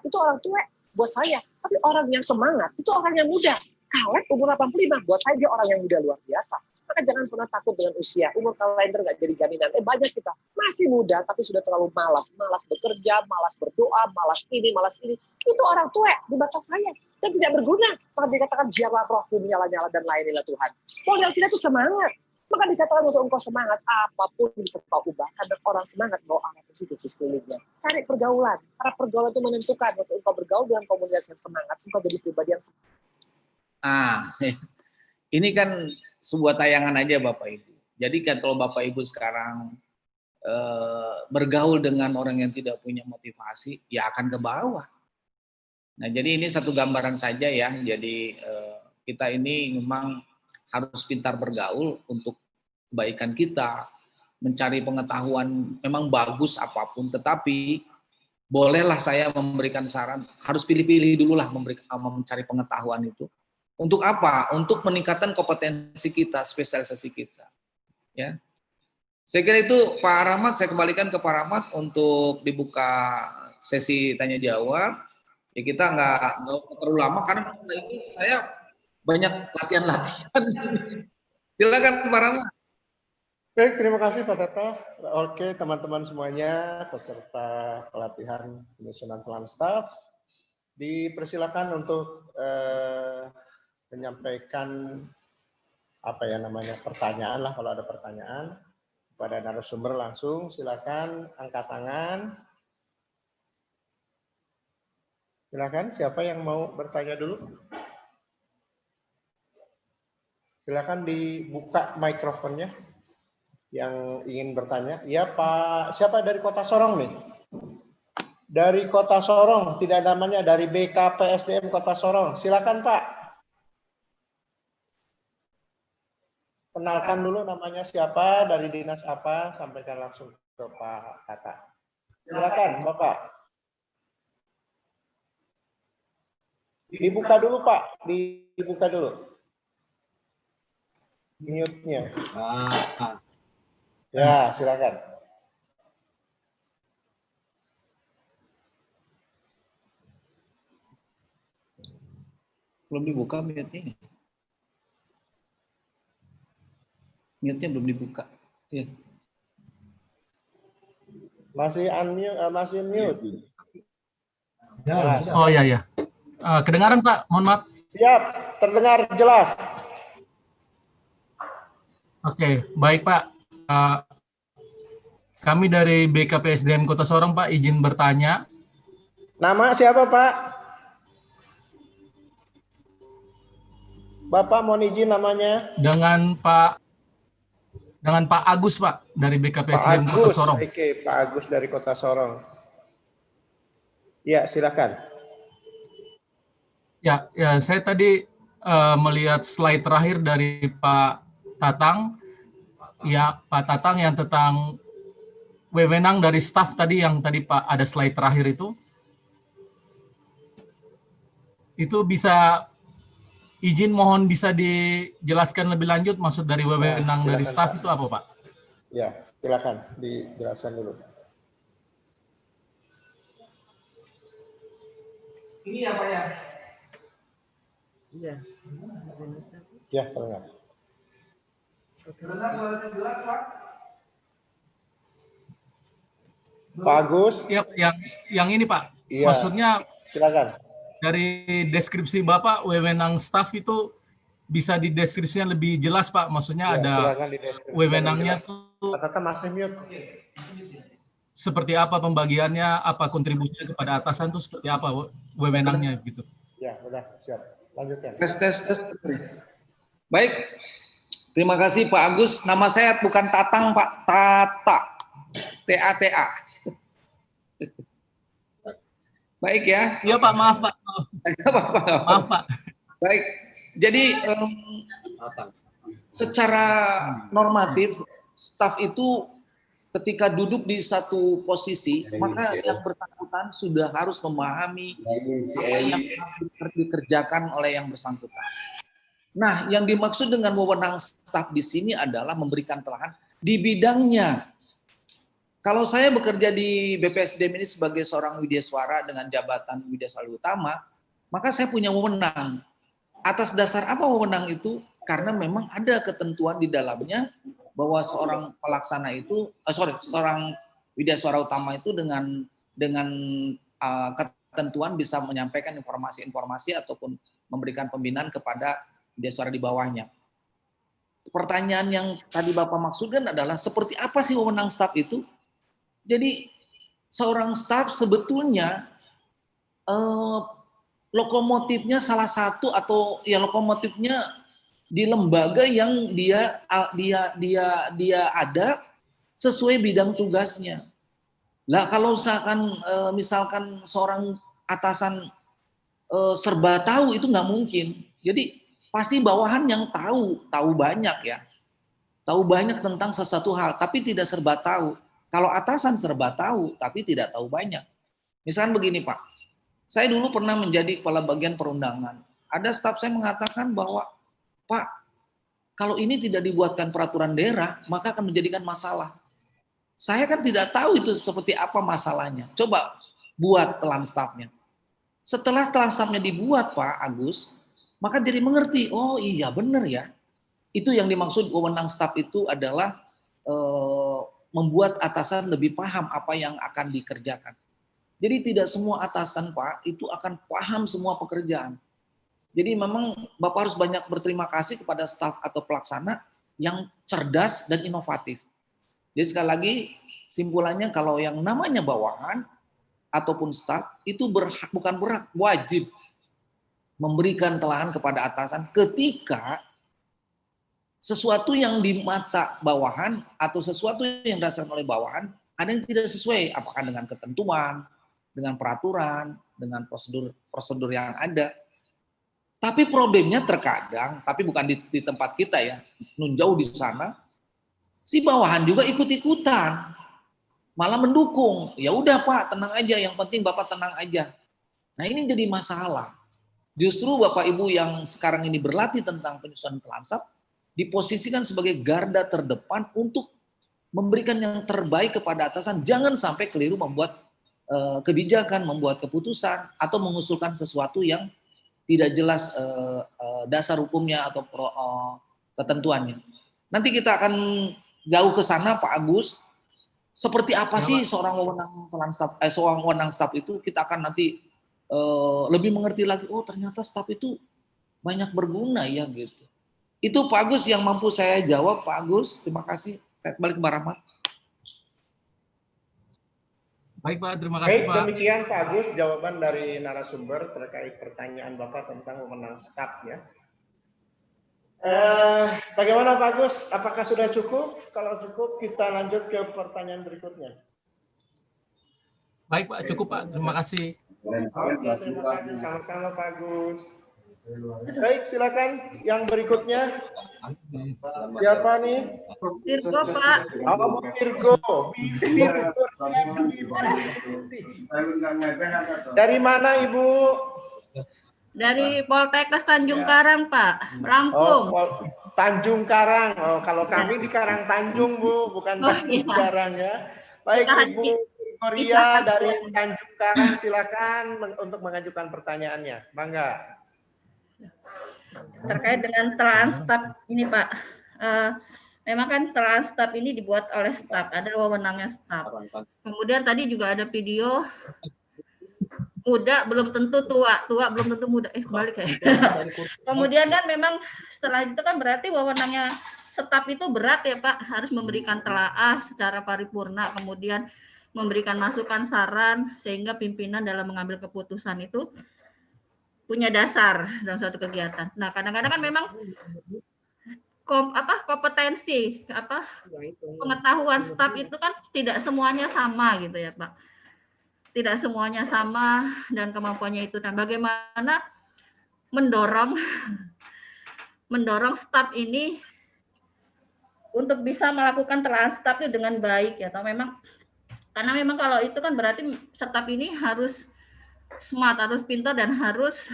Itu orang tua buat saya. Tapi orang yang semangat itu orang yang muda. Kaleb umur 85, buat saya dia orang yang muda luar biasa. Maka jangan pernah takut dengan usia. Umur kalender nggak jadi jaminan. Banyak kita masih muda tapi sudah terlalu malas bekerja, malas berdoa, malas ini. Itu orang tua di mata saya. Dan tidak berguna. Maka dikatakan biarlah rohku menyala-nyala dan layanilah Tuhan. Modal kita itu semangat. Maka dikatakan untuk engkau semangat, apapun bisa kau ubah. Karena orang semangat bawa arah positif di sekelilingnya. Cari pergaulan. Karena pergaulan itu menentukan. Untuk engkau bergaul dengan komunitas yang semangat, engkau jadi pribadi yang semangat. Ini kan sebuah tayangan aja Bapak Ibu. Jadi kan kalau Bapak Ibu sekarang bergaul dengan orang yang tidak punya motivasi, ya akan ke bawah. Nah, jadi ini satu gambaran saja ya. Jadi kita ini memang harus pintar bergaul untuk kebaikan kita, mencari pengetahuan memang bagus apapun, tetapi bolehlah saya memberikan saran, harus pilih-pilih dulu lah mencari pengetahuan itu. Untuk apa? Untuk meningkatkan kompetensi kita, spesialisasi kita. Ya. Saya kira itu Pak Rahmat, saya kembalikan ke Pak Rahmat untuk dibuka sesi tanya jawab. Ya kita nggak terlalu lama karena ini saya banyak latihan-latihan. Silakan Pak Rahmat. Baik, terima kasih Pak Tata. Oke, teman-teman semuanya, peserta pelatihan penyusunan plan staff, dipersilakan untuk menyampaikan pertanyaan lah kalau ada pertanyaan kepada narasumber langsung. Silakan angkat tangan. Silakan, siapa yang mau bertanya dulu? Silakan dibuka mikrofonnya yang ingin bertanya. Ya Pak, siapa dari Kota Sorong nih? Dari Kota Sorong, tidak namanya, dari BKPSDM Kota Sorong. Silakan Pak. Kenalkan dulu namanya siapa, dari dinas apa, sampaikan langsung ke Pak Tata. Silakan Bapak. Dibuka dulu Pak, dibuka dulu. Mute-nya. Ya, silakan. Belum dibuka mute-nya. Mute-nya belum dibuka. Ya. Masih unmute, masih mute. Oh ya. Kedengaran Pak, mohon maaf. Siap, terdengar jelas. Oke, baik Pak. Kami dari BKPSDM Kota Sorong Pak, izin bertanya. Nama siapa Pak? Bapak mohon izin namanya. Dengan Pak Agus Pak, dari BKPSDM Kota Sorong. Oke, Pak Agus dari Kota Sorong. Ya, silakan. Ya, saya tadi melihat slide terakhir dari Pak Tatang. Ya, Pak Tatang yang tentang wewenang dari staf tadi, yang tadi Pak ada slide terakhir itu. Itu bisa mohon bisa dijelaskan lebih lanjut, maksud dari wewenang dari staf itu apa Pak? Ya, silakan dijelaskan dulu. Ini apa ya? Iya. Ya, terdengar. Terdengar suara jelas, Pak? Pak Agus. Ya, yang ini Pak. Iya. Maksudnya silakan. Dari deskripsi Bapak, wewenang staf itu bisa dideskripsikan lebih jelas Pak. Maksudnya ada wewenangnya tuh. Tata masih mute. Seperti apa pembagiannya, apa kontribusinya kepada atasan tuh seperti apa wewenangnya gitu. Ya, udah siap. Lanjutkan. Tes. Baik. Terima kasih Pak Agus. Nama saya bukan Tatang Pak, Tata. T-A-T-A. Baik ya. Iya Pak, maaf Pak. Maaf Pak. Baik. Jadi secara normatif staf itu ketika duduk di satu posisi, maka yang bersangkutan sudah harus memahami apa yang harus dikerjakan oleh yang bersangkutan. Nah, yang dimaksud dengan wewenang staf di sini adalah memberikan telahan di bidangnya. Kalau saya bekerja di BPSDM ini sebagai seorang widyaswara dengan jabatan widyaswara utama, maka saya punya wewenang. Atas dasar apa wewenang itu? Karena memang ada ketentuan di dalamnya bahwa seorang pelaksana itu, seorang widyaswara utama itu dengan ketentuan bisa menyampaikan informasi-informasi ataupun memberikan pembinaan kepada widyaswara di bawahnya. Pertanyaan yang tadi Bapak maksudkan adalah seperti apa sih wewenang staf itu? Jadi seorang staf sebetulnya lokomotifnya salah satu atau ya lokomotifnya di lembaga yang dia ada sesuai bidang tugasnya. Lah kalau misalkan seorang atasan serba tahu itu nggak mungkin. Jadi pasti bawahan yang tahu banyak ya. Tahu banyak tentang sesuatu hal tapi tidak serba tahu. Kalau atasan serba tahu tapi tidak tahu banyak. Misalkan begini Pak. Saya dulu pernah menjadi kepala bagian perundangan. Ada staf saya mengatakan bahwa Pak, kalau ini tidak dibuatkan peraturan daerah, maka akan menjadikan masalah. Saya kan tidak tahu itu seperti apa masalahnya. Coba buat telan stafnya. Setelah staffnya dibuat, Pak Agus, maka jadi mengerti, oh iya benar ya. Itu yang dimaksud wewenang staf itu adalah membuat atasan lebih paham apa yang akan dikerjakan. Jadi tidak semua atasan, Pak, itu akan paham semua pekerjaan. Jadi memang Bapak harus banyak berterima kasih kepada staf atau pelaksana yang cerdas dan inovatif. Jadi sekali lagi, simpulannya kalau yang namanya bawahan ataupun staf itu bukan berhak, wajib memberikan telahan kepada atasan ketika sesuatu yang di mata bawahan atau sesuatu yang didasarkan oleh bawahan ada yang tidak sesuai, apakah dengan ketentuan, dengan peraturan, dengan prosedur yang ada. Tapi problemnya terkadang, tapi bukan di tempat kita ya, nun jauh di sana, si bawahan juga ikut-ikutan. Malah mendukung, ya udah Pak, tenang aja, yang penting Bapak tenang aja. Nah ini jadi masalah. Justru Bapak Ibu yang sekarang ini berlatih tentang penyusunan telansap, diposisikan sebagai garda terdepan untuk memberikan yang terbaik kepada atasan, jangan sampai keliru membuat kebijakan, membuat keputusan, atau mengusulkan sesuatu yang tidak jelas dasar hukumnya atau ketentuannya. Nanti kita akan jauh ke sana Pak Agus, seperti apa sih seorang wewenang staf itu, kita akan nanti lebih mengerti lagi, oh ternyata staf itu banyak berguna ya gitu. Itu Pak Agus yang mampu saya jawab, Pak Agus, terima kasih. Balik ke Mbak Rahmat. Baik Pak, terima kasih Pak. Demikian Pak Agus jawaban dari narasumber terkait pertanyaan Bapak tentang wewenang staf ya. Bagaimana Pak Agus? Apakah sudah cukup? Kalau cukup, kita lanjut ke pertanyaan berikutnya. Baik Pak, cukup Pak. Terima kasih. Oke, terima kasih. Sama-sama Pak Agus. Baik, silakan yang berikutnya. Siapa nih? Virgo Pak. Oh, Virgo. Dari mana Ibu? Dari Poltekkes Tanjung Karang Pak, Lampung. Oh, Tanjung Karang. Oh, kalau kami di Karang Tanjung Bu, bukan Tanjung Karang ya. Baik Ibu Gloria dari Tanjung Karang, silakan untuk mengajukan pertanyaannya. Bangga. Terkait dengan telahan staf ini Pak, memang kan telahan staf ini dibuat oleh staf, ada wewenangnya staf. Kemudian tadi juga ada video, muda belum tentu tua, tua belum tentu muda. Balik ya. Kemudian kan memang setelah itu kan berarti wewenangnya staf itu berat ya Pak, harus memberikan telaah secara paripurna, kemudian memberikan masukan saran sehingga pimpinan dalam mengambil keputusan itu punya dasar dalam suatu kegiatan. Nah, kadang-kadang kan memang kompetensi pengetahuan staf itu kan tidak semuanya sama gitu ya Pak. Tidak semuanya sama dan kemampuannya itu. Dan bagaimana mendorong staf ini untuk bisa melakukan telahan staf itu dengan baik ya. Atau memang karena memang kalau itu kan berarti staf ini harus smart, harus pintar dan harus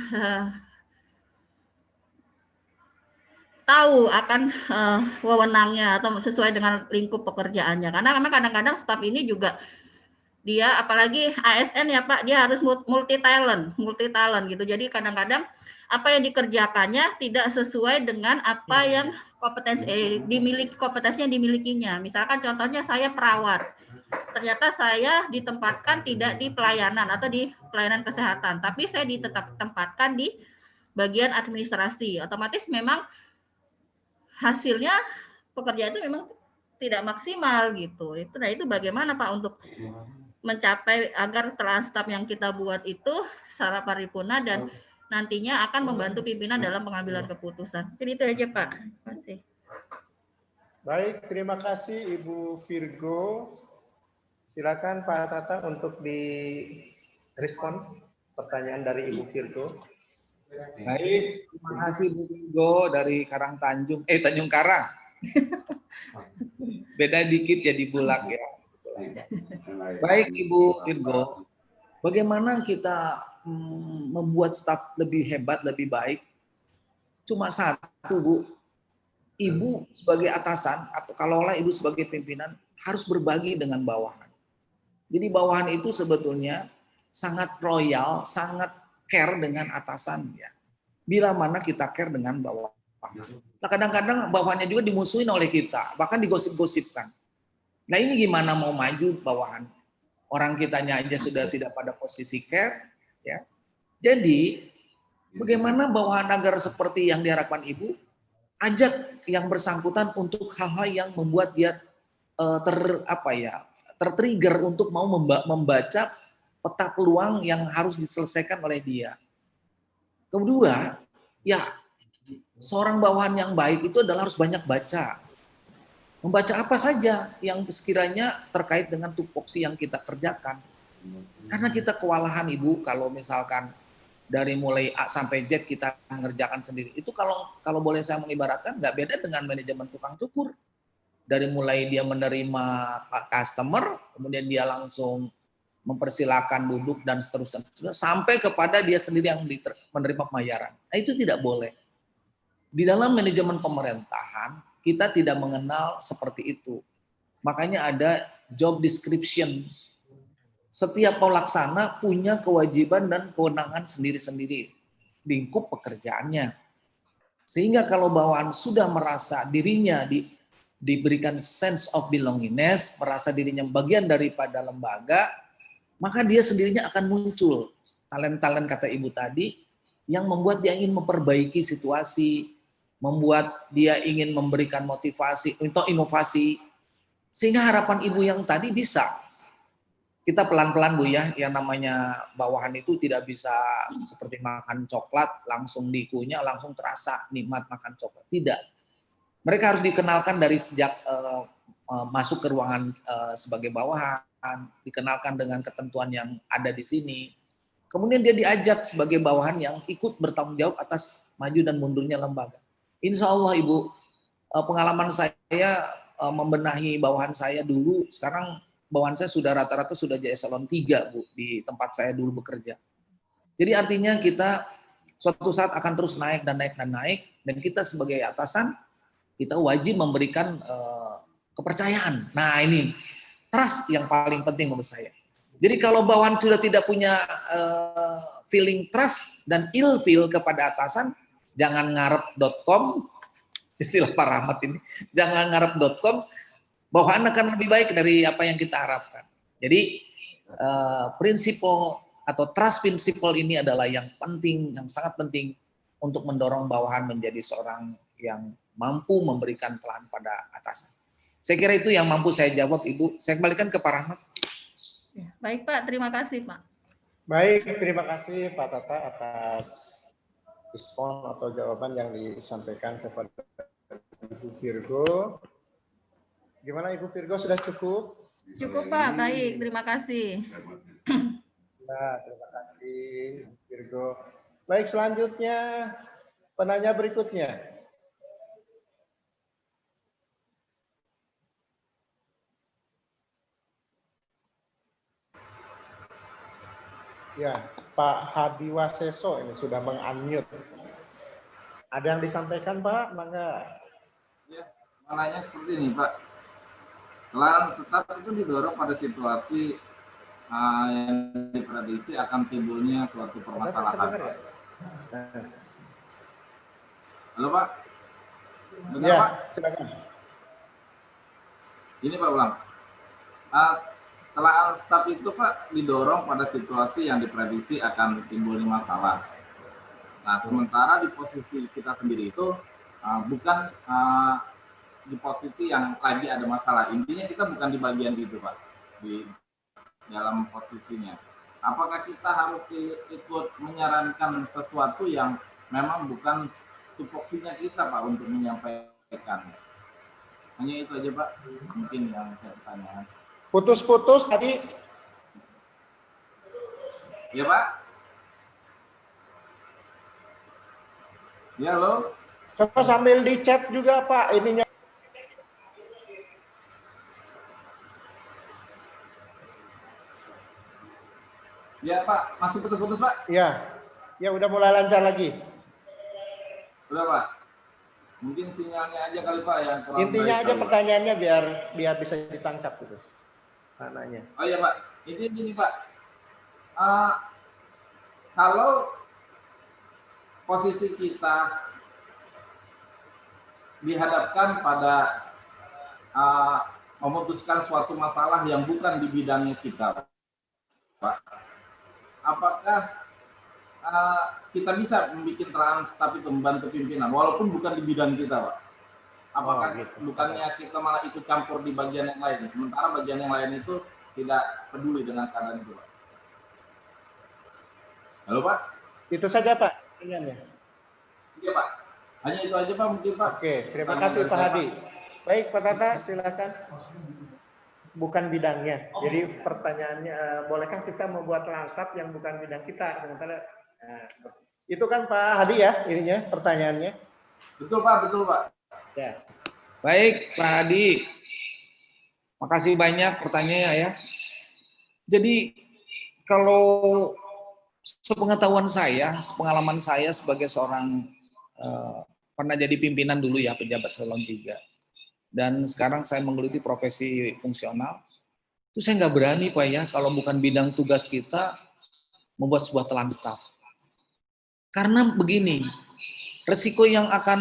tahu akan wewenangnya atau sesuai dengan lingkup pekerjaannya. Karena memang kadang-kadang staf ini juga dia apalagi ASN ya Pak, dia harus multi talent gitu. Jadi kadang-kadang apa yang dikerjakannya tidak sesuai dengan apa yang kompetensinya dimilikinya. Misalkan contohnya saya perawat. Ternyata saya ditempatkan tidak di pelayanan atau di pelayanan kesehatan, tapi saya ditempatkan di bagian administrasi. Otomatis memang hasilnya pekerjaan itu memang tidak maksimal gitu. Nah itu bagaimana Pak untuk mencapai agar telahan staf yang kita buat itu secara paripurna dan nantinya akan membantu pimpinan dalam pengambilan keputusan. Jadi itu aja Pak. Terima kasih. Baik, terima kasih Ibu Virgo. Silakan Pak Tata untuk direspon pertanyaan dari Ibu Virgo. Baik, terima kasih Bu Virgo dari Tanjung Karang. Beda dikit ya di Bulak ya. Baik Ibu Virgo, bagaimana kita membuat staf lebih hebat, lebih baik? Cuma satu Bu, Ibu sebagai atasan atau kalaulah Ibu sebagai pimpinan harus berbagi dengan bawahan. Jadi bawahan itu sebetulnya sangat royal, sangat care dengan atasan ya. Bila mana kita care dengan bawahan. Nah, kadang-kadang bawahannya juga dimusuhin oleh kita, bahkan digosip-gosipkan. Nah ini gimana mau maju bawahan? Orang kitanya aja sudah tidak pada posisi care, ya. Jadi bagaimana bawahan agar seperti yang diharapkan Ibu, ajak yang bersangkutan untuk hal-hal yang membuat dia tertrigger untuk mau membaca peta peluang yang harus diselesaikan oleh dia. Kedua, ya seorang bawahan yang baik itu adalah harus banyak baca. Membaca apa saja yang sekiranya terkait dengan tupoksi yang kita kerjakan. Karena kita kewalahan Ibu kalau misalkan dari mulai A sampai Z kita mengerjakan sendiri. Itu kalau boleh saya mengibaratkan nggak beda dengan manajemen tukang cukur. Dari mulai dia menerima customer, kemudian dia langsung mempersilahkan duduk dan seterusnya sampai kepada dia sendiri yang menerima pembayaran. Nah, itu tidak boleh. Di dalam manajemen pemerintahan kita tidak mengenal seperti itu. Makanya ada job description. Setiap pelaksana punya kewajiban dan kewenangan sendiri-sendiri, lingkup pekerjaannya. Sehingga kalau bawahan sudah merasa dirinya diberikan sense of belongingness, merasa dirinya bagian daripada lembaga, maka dia sendirinya akan muncul talent-talent kata Ibu tadi yang membuat dia ingin memperbaiki situasi, membuat dia ingin memberikan motivasi untuk inovasi, sehingga harapan Ibu yang tadi bisa. Kita pelan-pelan Bu ya, yang namanya bawahan itu tidak bisa seperti makan coklat, langsung dikunyah, langsung terasa nikmat makan coklat. Tidak. Mereka harus dikenalkan dari sejak masuk ke ruangan sebagai bawahan, dikenalkan dengan ketentuan yang ada di sini. Kemudian dia diajak sebagai bawahan yang ikut bertanggung jawab atas maju dan mundurnya lembaga. Insya Allah Ibu, pengalaman saya membenahi bawahan saya dulu, sekarang bawahan saya sudah rata-rata sudah jadi eselon 3 Bu, di tempat saya dulu bekerja. Jadi artinya kita suatu saat akan terus naik dan naik dan naik, dan kita sebagai atasan, kita wajib memberikan kepercayaan. Nah ini, trust yang paling penting menurut saya. Jadi kalau bawahan sudah tidak punya feeling trust dan ilfeel kepada atasan, jangan ngarep.com, istilah Pak Rahmat ini, jangan ngarep.com, bawahan akan lebih baik dari apa yang kita harapkan. Jadi prinsipal atau trust principle ini adalah yang penting, yang sangat penting untuk mendorong bawahan menjadi seorang yang mampu memberikan pelan pada atasan. Saya kira itu yang mampu saya jawab Ibu. Saya kembalikan ke Pak Rahmat. Ya, baik Pak, terima kasih Pak. Baik, terima kasih Pak Tata atas respon atau jawaban yang disampaikan kepada Ibu Virgo. Gimana Ibu Virgo, sudah cukup? Cukup Pak, baik, terima kasih. Nah, terima kasih Ibu Virgo. Baik, selanjutnya penanya berikutnya. Ya, Pak Hadiwaseso ini sudah meng-unmute. Ada yang disampaikan Pak? Mangga. Ya, malahnya seperti ini Pak. Kelan tetap itu didorong pada situasi yang diprediksi akan timbulnya suatu permasalahan. Halo Pak? Dengar ya, Pak? silakan. Ini Pak ulang. Telah staf itu Pak didorong pada situasi yang diprediksi akan timbulnya masalah. Nah, sementara di posisi kita sendiri itu bukan di posisi yang lagi ada masalah. Intinya kita bukan di bagian itu Pak, di dalam posisinya. Apakah kita harus ikut menyarankan sesuatu yang memang bukan tupoksinya kita Pak untuk menyampaikan? Hanya itu aja Pak, mungkin yang saya tanyakan. Putus-putus tadi. Ya Pak. Ya halo. Coba sambil di chat juga Pak ininya. Ya Pak, masih putus-putus Pak? Ya, ya udah mulai lancar lagi. Udah Pak. Mungkin sinyalnya aja kali Pak yang kurang. Intinya baik aja kali. pertanyaannya biar bisa ditangkap gitu. Anaknya. Oh iya Pak, intinya gini Pak. Kalau posisi kita dihadapkan pada memutuskan suatu masalah yang bukan di bidangnya kita, Pak. Apakah kita bisa membuat trans tapi membantu pimpinan walaupun bukan di bidang kita, Pak? Apakah bukannya kita malah ikut campur di bagian yang lain, sementara bagian yang lain itu tidak peduli dengan keadaan itu, Pak? Halo, Pak? Itu saja, Pak, pertanyaannya. Iya, Pak. Hanya itu aja, Pak, mungkin, Pak. Oke, terima kasih, Pak Hadi. Baik, Pak Tata, silakan. Bukan bidangnya. Jadi pertanyaannya, bolehkah kita membuat translap yang bukan bidang kita? Sementara itu kan Pak Hadi ya, ininya pertanyaannya. Betul, Pak, betul, Pak. Ya. Baik, Pak Hadi. Makasih banyak pertanyaannya ya. Jadi kalau sepengetahuan saya, sepengalaman saya sebagai seorang pernah jadi pimpinan dulu ya, pejabat eselon 3. Dan sekarang saya menggeluti profesi fungsional. Itu saya nggak berani, Pak ya, kalau bukan bidang tugas kita membuat sebuah telan staf. Karena begini, resiko yang akan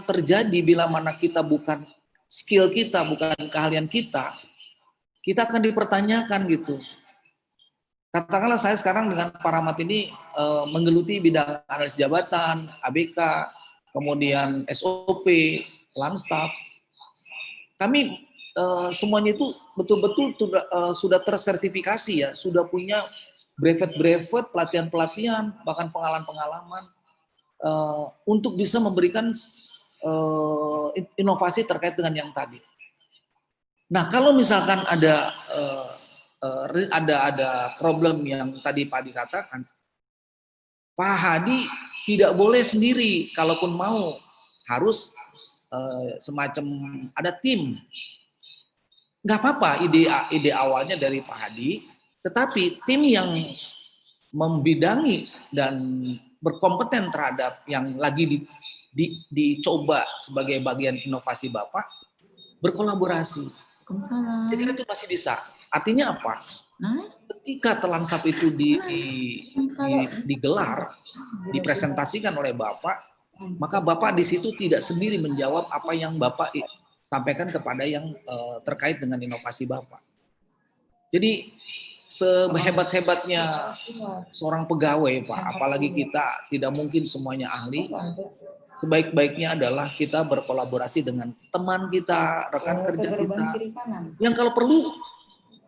terjadi bila mana kita bukan skill kita, bukan keahlian kita akan dipertanyakan gitu. Katakanlah saya sekarang dengan Pak Rahmat ini menggeluti bidang analis jabatan, ABK, kemudian SOP, telan staf. Kami semuanya itu betul-betul sudah tersertifikasi ya, sudah punya brevet-brevet, pelatihan-pelatihan, bahkan pengalaman-pengalaman untuk bisa memberikan inovasi terkait dengan yang tadi. Nah, kalau misalkan ada problem yang tadi Pak Hadi katakan, Pak Hadi tidak boleh sendiri, kalaupun mau harus semacam ada tim. Nggak apa-apa ide awalnya dari Pak Hadi, tetapi tim yang membidangi dan berkompeten terhadap yang lagi dicoba sebagai bagian inovasi Bapak berkolaborasi. Jadi itu masih bisa. Artinya apa? Ketika telan staf itu digelar, dipresentasikan oleh Bapak, maka Bapak di situ tidak sendiri menjawab apa yang Bapak sampaikan kepada yang terkait dengan inovasi Bapak. Jadi sehebat-hebatnya seorang pegawai, Pak, apalagi kita tidak mungkin semuanya ahli, sebaik-baiknya adalah kita berkolaborasi dengan teman kita, rekan kerja kita, yang kalau perlu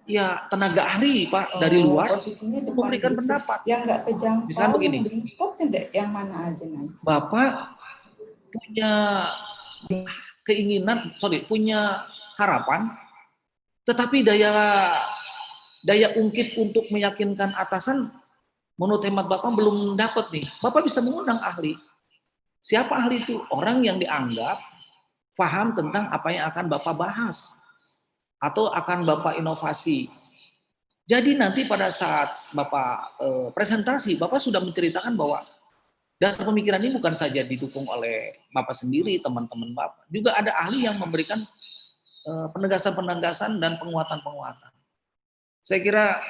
ya tenaga ahli, Pak, dari luar untuk memberikan pendapat. Yang nggak kejangkau, misalnya begini, yang mana aja nanti. Bapak punya keinginan, punya harapan, tetapi daya ungkit untuk meyakinkan atasan menurut hemat Bapak belum dapat nih. Bapak bisa mengundang ahli. Siapa ahli itu? Orang yang dianggap paham tentang apa yang akan Bapak bahas atau akan Bapak inovasi. Jadi nanti pada saat Bapak presentasi, Bapak sudah menceritakan bahwa dasar pemikiran ini bukan saja didukung oleh Bapak sendiri, teman-teman Bapak. Juga ada ahli yang memberikan penegasan-penegasan dan penguatan-penguatan. Saya kira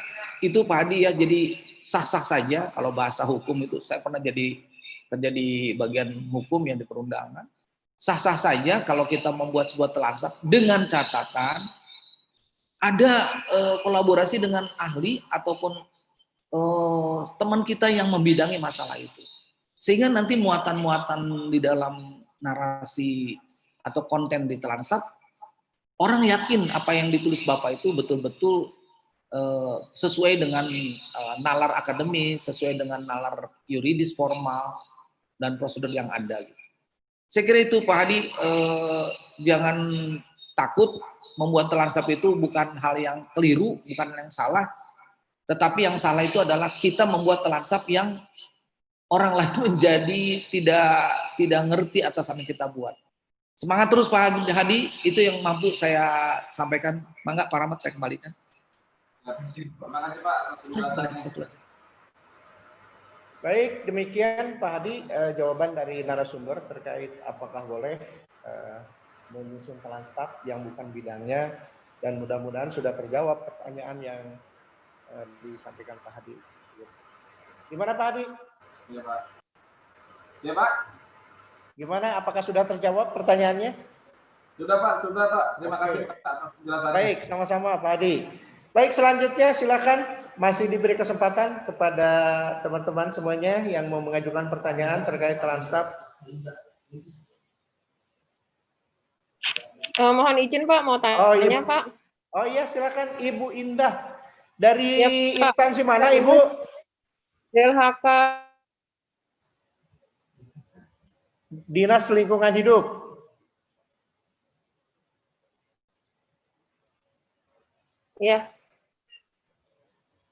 itu Pak Hadi ya, jadi sah-sah saja kalau bahasa hukum itu. Saya pernah kerja di bagian hukum yang di perundangan. Sah-sah saja kalau kita membuat sebuah telan staf dengan catatan ada kolaborasi dengan ahli ataupun teman kita yang membidangi masalah itu. Sehingga nanti muatan-muatan di dalam narasi atau konten di telan staf, orang yakin apa yang ditulis Bapak itu betul-betul sesuai dengan nalar akademis, sesuai dengan nalar yuridis formal dan prosedur yang ada. Saya kira itu Pak Hadi, jangan takut membuat telan staf itu bukan hal yang keliru, bukan yang salah, tetapi yang salah itu adalah kita membuat telan staf yang orang lain menjadi tidak ngerti atas apa yang kita buat. Semangat terus Pak Hadi, itu yang mampu saya sampaikan. Mangga Pak Rahmat saya kembalikan. Terima kasih Pak. Baik, demikian Pak Hadi jawaban dari narasumber terkait apakah boleh menyusun telan staf yang bukan bidangnya, dan mudah-mudahan sudah terjawab pertanyaan yang disampaikan Pak Hadi. Gimana Pak Hadi? Iya Pak. Ya Pak. Gimana? Apakah sudah terjawab pertanyaannya? Sudah Pak. Terima kasih Pak atas penjelasannya. Baik, sama-sama Pak Adi. Baik, selanjutnya silakan masih diberi kesempatan kepada teman-teman semuanya yang mau mengajukan pertanyaan terkait Transtab. Mohon izin Pak, mau tanya Pak. Oh iya, silakan Ibu Indah. Dari Ya, Pak. instansi mana Ibu? DLHK. Dinas Lingkungan Hidup. Ya.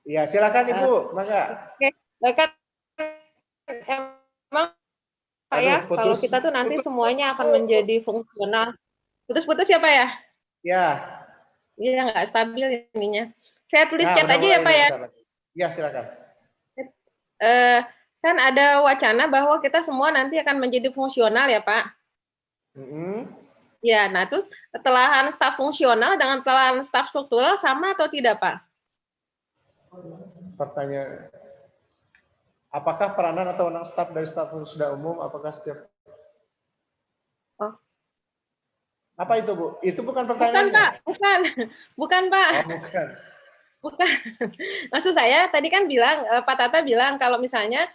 Ya, silakan Ibu, mangga. Oke, kan emang Pak ya, Aduh, kalau putus. kita tuh nanti semuanya akan menjadi fungsional. Putus-putus ya Pak ya? Ya. Iya, nggak stabil ininya. Saya tulis Nah, chat udah aja ya mulai Pak ya. nih, ya, silakan. Kan ada wacana bahwa kita semua nanti akan menjadi fungsional ya Pak. Ya, nah terus ketelahan staf fungsional dengan ketelahan staf struktural sama atau tidak Pak? Pertanyaan, apakah peranan atau wewenang staf dari staf sudah umum? Apakah setiap? Oh. Apa itu Bu? Itu bukan Bukan pertanyaannya. Pak, bukan Pak. Oh, bukan. Bukan. Maksud saya tadi kan bilang Pak Tata bilang kalau misalnya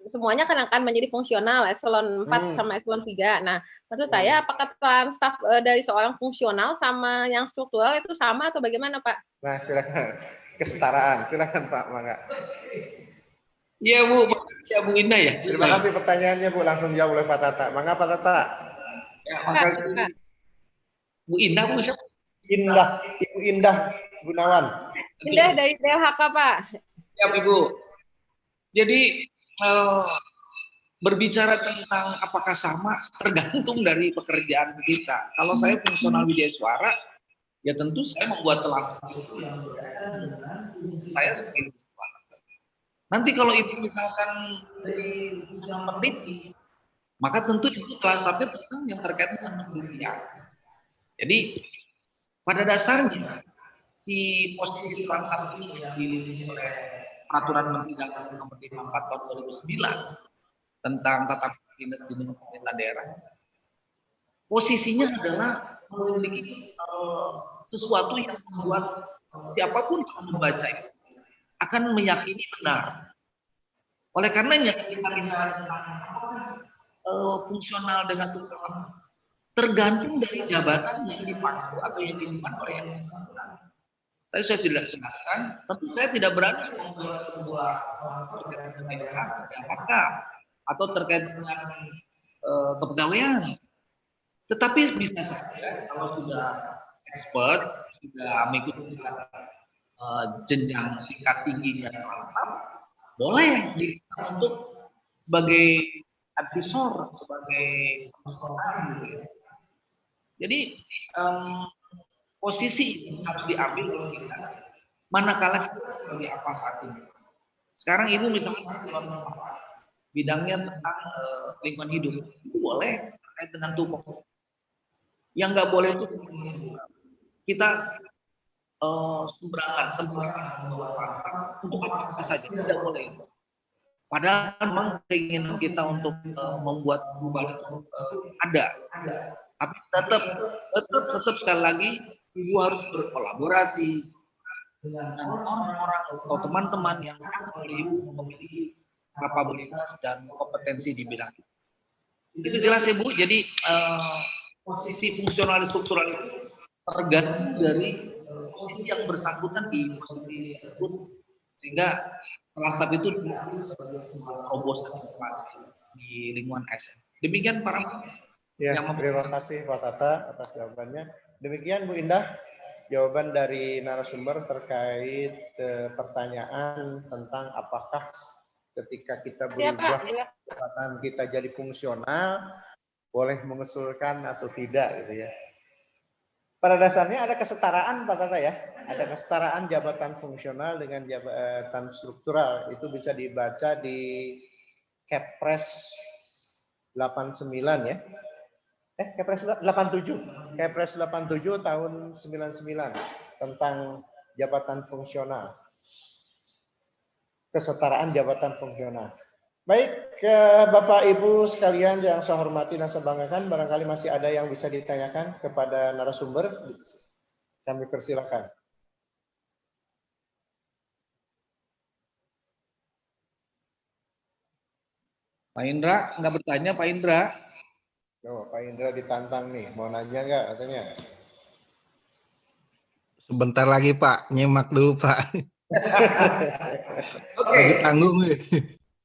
semuanya akan menjadi fungsional eselon 4 sama eselon 3. Nah, maksud saya apakah peran staf dari seorang fungsional sama yang struktural itu sama atau bagaimana Pak? Nah, silakan. Kesetaraan. Silakan Pak, mangga. Iya Bu, makasih ya Bu Indah ya. Terima kasih pertanyaannya Bu, langsung jawab oleh Pak Tata. Mangga Pak Tata. Ya, makasih. Bu Indah Bu siapa? Indah, Ibu Indah Gunawan. Indah dari DLHK Pak. Ya Ibu. Jadi berbicara tentang apakah sama tergantung dari pekerjaan kita. Kalau saya fungsional Widya Suara, ya tentu saya membuat kelas itu yang berkaitan dengan saya sebagai suara. Nanti kalau itu misalkan dari fungsional peneliti, maka tentu itu kelasnya tentang yang terkait dengan penelitian. Jadi pada dasarnya si posisi transfer ini yang dilindungi oleh Peraturan Menteri Dalam Nomor 54 Tahun 2009 tentang tata dinas di pemerintah daerah, posisinya adalah memiliki sesuatu yang membuat siapapun yang membaca itu akan meyakini benar. Oleh karenanya kita bicara tentang apakah fungsional dengan struktural tergantung dari jabatan yang dipangku atau yang diemban oleh yang bersangkutan. Tadi saya sudah jelaskan, tentu saya tidak berani membuat sebuah terkait dengan DLHK atau terkait dengan kepegawaian. Tetapi bisa saja kalau sudah expert, sudah mengikuti jenjang tingkat tingginya staf, boleh untuk sebagai advisor, sebagai konsultan gitu. Jadi posisi ini harus diambil oleh kita manakala kita sebagai apa saat ini. Sekarang Ibu misalnya bidangnya tentang lingkungan hidup, itu boleh terkait dengan tupoksi. Yang nggak boleh itu kita sembarangan membuat transfer untuk apa saja, tidak boleh. Padahal memang keinginan kita untuk membuat perubahan itu ada. Tapi tetap sekali lagi Ibu harus berkolaborasi dengan orang-orang atau teman-teman yang Ibu memiliki kapabilitas dan kompetensi di bidang itu. Itu jelas ya Bu. Jadi posisi fungsional dan struktural itu tergantung dari posisi yang bersangkutan di posisi tersebut, sehingga transfer itu sebagai sebuah terobosan inovasi di lingkungan ASN. Demikian para ya, terima kasih Pak Tata atas jawabannya. Demikian Bu Indah, jawaban dari narasumber terkait pertanyaan tentang apakah ketika kita berubah jabatan kita jadi fungsional, boleh mengusulkan atau tidak gitu ya. Pada dasarnya ada kesetaraan Pak Tata ya, ada kesetaraan jabatan fungsional dengan jabatan struktural. Itu bisa dibaca di Kepres 89 ya. Kepres 87. Kepres 87 tahun 99 tentang jabatan fungsional. Kesetaraan jabatan fungsional. Baik, ke Bapak Ibu sekalian yang saya hormati dan saya banggakan, barangkali masih ada yang bisa ditanyakan kepada narasumber, kami persilakan. Pak Indra, nggak bertanya Pak Indra? Oh, Pak Indra ditantang nih, mau nanya nggak katanya? Sebentar lagi Pak, nyimak dulu Pak. Oke. Lagi tanggung nih.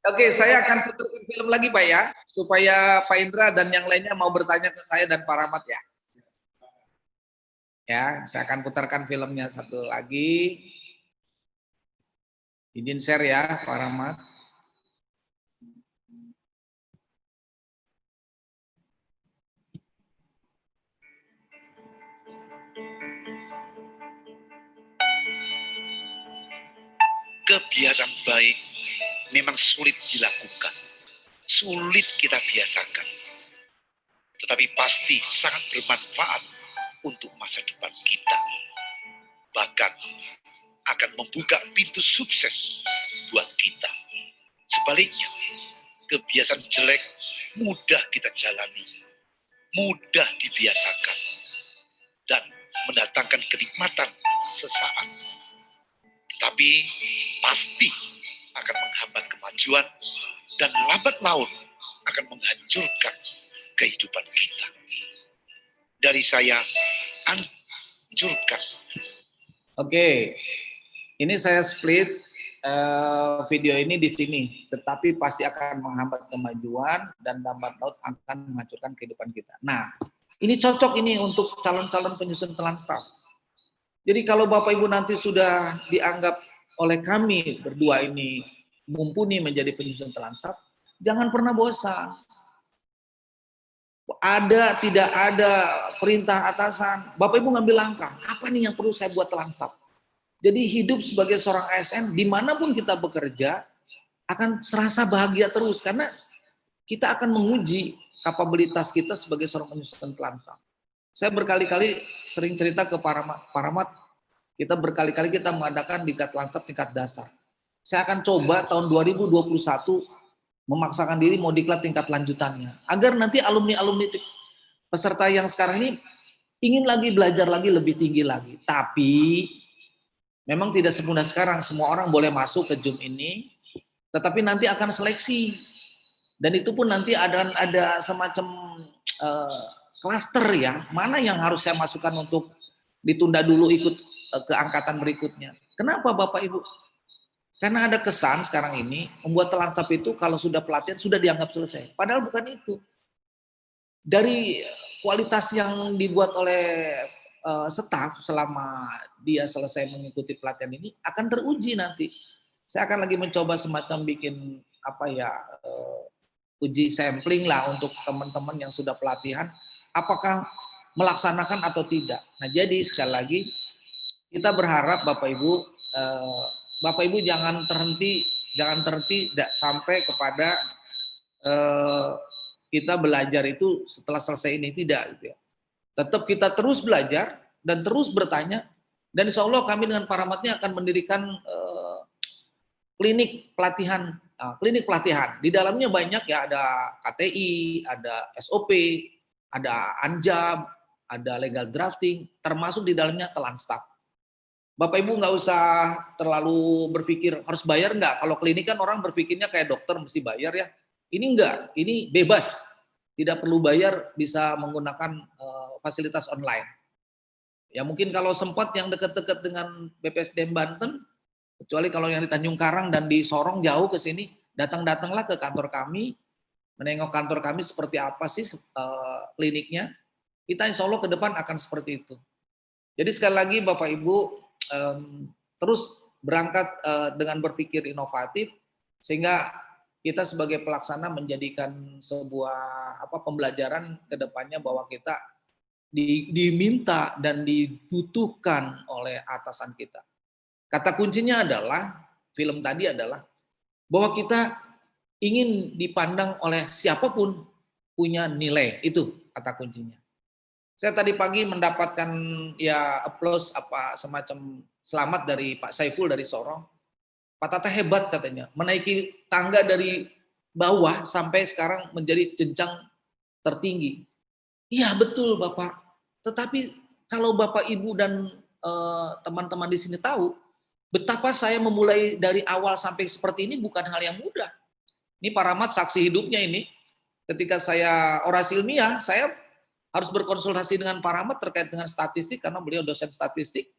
Oke, saya akan putarkan film lagi Pak ya, supaya Pak Indra dan yang lainnya mau bertanya ke saya dan Pak Rahmat ya. Ya, saya akan putarkan filmnya satu lagi. Izin share ya Pak Rahmat. Kebiasaan baik memang sulit dilakukan, sulit kita biasakan, tetapi pasti sangat bermanfaat untuk masa depan kita. Bahkan akan membuka pintu sukses buat kita. Sebaliknya, kebiasaan jelek mudah kita jalani, mudah dibiasakan, dan mendatangkan kenikmatan sesaat. Tetapi pasti akan menghambat kemajuan dan lambat laun akan menghancurkan kehidupan kita. Dari saya, hancurkan. Oke, ini saya split video ini di sini, tetapi pasti akan menghambat kemajuan dan lambat laun akan menghancurkan kehidupan kita. Nah, ini cocok ini untuk calon-calon penyusun telan staf. Jadi kalau Bapak Ibu nanti sudah dianggap oleh kami berdua ini mumpuni menjadi penyusun telan staf, jangan pernah bosan. Ada, tidak ada perintah atasan, Bapak Ibu ngambil langkah, apa nih yang perlu saya buat telan staf? Jadi hidup sebagai seorang ASN, dimanapun kita bekerja, akan serasa bahagia terus, karena kita akan menguji kapabilitas kita sebagai seorang penyusun telan staf. Saya berkali-kali sering cerita ke Pak Rahmat, kita berkali-kali kita mengadakan diklat staf tingkat dasar. Saya akan coba tahun 2021 memaksakan diri mau diklat tingkat lanjutannya, agar nanti alumni-alumni peserta yang sekarang ini ingin lagi belajar lagi lebih tinggi lagi. Tapi memang tidak semudah sekarang, semua orang boleh masuk ke Zoom ini, tetapi nanti akan seleksi. Dan itu pun nanti ada semacam klaster ya, mana yang harus saya masukkan untuk ditunda dulu ikut ke angkatan berikutnya. Kenapa Bapak Ibu? Karena ada kesan sekarang ini, membuat telan staf itu kalau sudah pelatihan sudah dianggap selesai. Padahal bukan itu. Dari kualitas yang dibuat oleh staf selama dia selesai mengikuti pelatihan ini akan teruji nanti. Saya akan lagi mencoba semacam bikin uji sampling lah untuk teman-teman yang sudah pelatihan, apakah melaksanakan atau tidak. Nah, jadi sekali lagi kita berharap Bapak Ibu jangan terhenti sampai kepada kita belajar itu setelah selesai ini, tidak gitu ya. Tetap kita terus belajar dan terus bertanya, dan insya Allah kami dengan Pak Rahmatnya akan mendirikan klinik pelatihan. Klinik pelatihan di dalamnya banyak ya, ada KTI, ada SOP, ada Anjab, ada legal drafting, termasuk di dalamnya telan staf. Bapak Ibu nggak usah terlalu berpikir harus bayar nggak. Kalau klinik kan orang berpikirnya kayak dokter mesti bayar ya. Ini enggak, ini bebas, tidak perlu bayar, bisa menggunakan fasilitas online. Ya mungkin kalau sempat yang dekat-dekat dengan BPSDM Banten, kecuali kalau yang di Tanjung Karang dan di Sorong jauh ke sini, datang-datanglah ke kantor kami, menengok kantor kami seperti apa sih kliniknya. Kita insya Allah ke depan akan seperti itu. Jadi sekali lagi Bapak Ibu terus berangkat dengan berpikir inovatif, sehingga kita sebagai pelaksana menjadikan sebuah pembelajaran ke depannya bahwa kita diminta dan dibutuhkan oleh atasan kita. Kata kuncinya adalah, film tadi adalah, bahwa kita ingin dipandang oleh siapapun punya nilai, itu kata kuncinya. Saya tadi pagi mendapatkan ya aplaus semacam selamat dari Pak Saiful dari Sorong. Pak Tata hebat katanya, menaiki tangga dari bawah sampai sekarang menjadi jenjang tertinggi. Iya betul Bapak. Tetapi kalau Bapak Ibu dan teman-teman di sini tahu betapa saya memulai dari awal sampai seperti ini bukan hal yang mudah. Ini Pak Rahmat saksi hidupnya ini. Ketika saya orasi ilmiah, saya harus berkonsultasi dengan Pak Rahmat terkait dengan statistik karena beliau dosen statistik.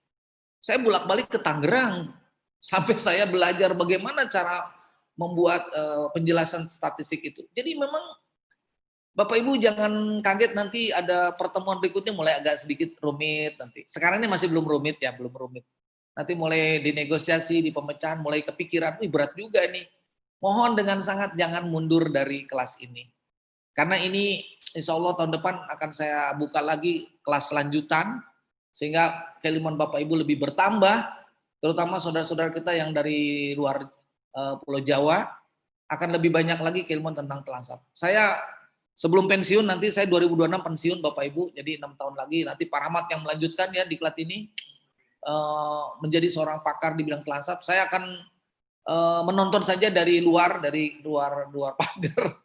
Saya bolak-balik ke Tangerang sampai saya belajar bagaimana cara membuat penjelasan statistik itu. Jadi memang Bapak Ibu jangan kaget nanti ada pertemuan berikutnya mulai agak sedikit rumit nanti. Sekarang ini masih belum rumit ya, belum rumit. Nanti mulai dinegosiasi, di pemecahan, mulai kepikiran, wih berat juga nih. Mohon dengan sangat jangan mundur dari kelas ini. Karena ini insya Allah tahun depan akan saya buka lagi kelas lanjutan, sehingga keilmuan Bapak Ibu lebih bertambah, terutama saudara-saudara kita yang dari luar Pulau Jawa, akan lebih banyak lagi keilmuan tentang Telansap. Saya sebelum pensiun, nanti saya 2026 pensiun Bapak Ibu, jadi 6 tahun lagi, nanti Pak Rahmat yang melanjutkan ya di Klat ini, menjadi seorang pakar di bidang Telansap. Saya akan menonton saja dari luar pagar.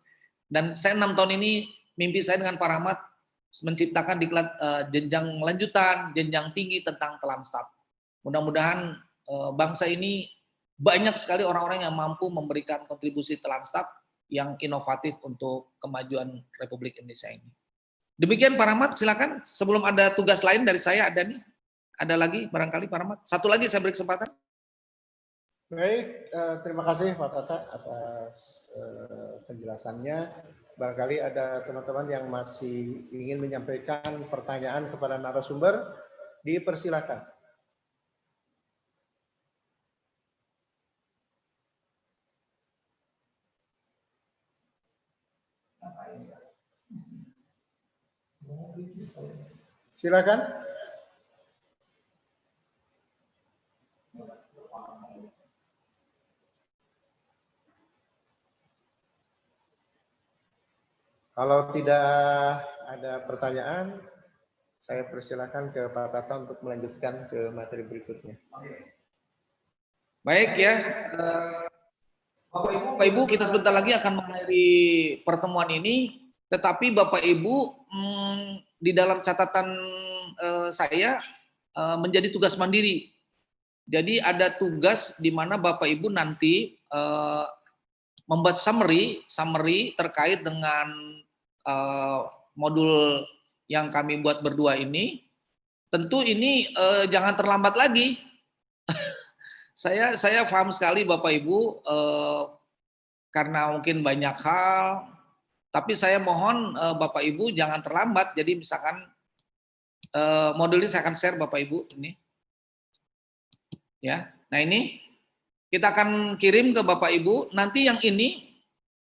Dan saya 6 tahun ini, mimpi saya dengan Pak Rahmat, menciptakan diklat jenjang lanjutan, jenjang tinggi tentang Telansap. Mudah-mudahan bangsa ini banyak sekali orang-orang yang mampu memberikan kontribusi Telansap yang inovatif untuk kemajuan Republik Indonesia ini. Demikian Pak Rahmat, silakan. Sebelum ada tugas lain dari saya, ada nih. Ada lagi barangkali Pak Rahmat. Satu lagi saya beri kesempatan. Baik, terima kasih Pak Tata atas penjelasannya. Barangkali ada teman-teman yang masih ingin menyampaikan pertanyaan kepada narasumber, dipersilakan. Silakan. Kalau tidak ada pertanyaan, saya persilakan ke Pak Tata untuk melanjutkan ke materi berikutnya. Baik ya, Bapak Ibu, kita sebentar lagi akan mengakhiri pertemuan ini. Tetapi Bapak Ibu, di dalam catatan saya menjadi tugas mandiri. Jadi ada tugas di mana Bapak Ibu nanti membuat summary terkait dengan modul yang kami buat berdua ini. Tentu ini jangan terlambat lagi. Saya paham sekali Bapak Ibu karena mungkin banyak hal, tapi saya mohon Bapak Ibu jangan terlambat. Jadi misalkan modul ini saya akan share Bapak Ibu ini. Ya. Nah, ini kita akan kirim ke Bapak Ibu. Nanti yang ini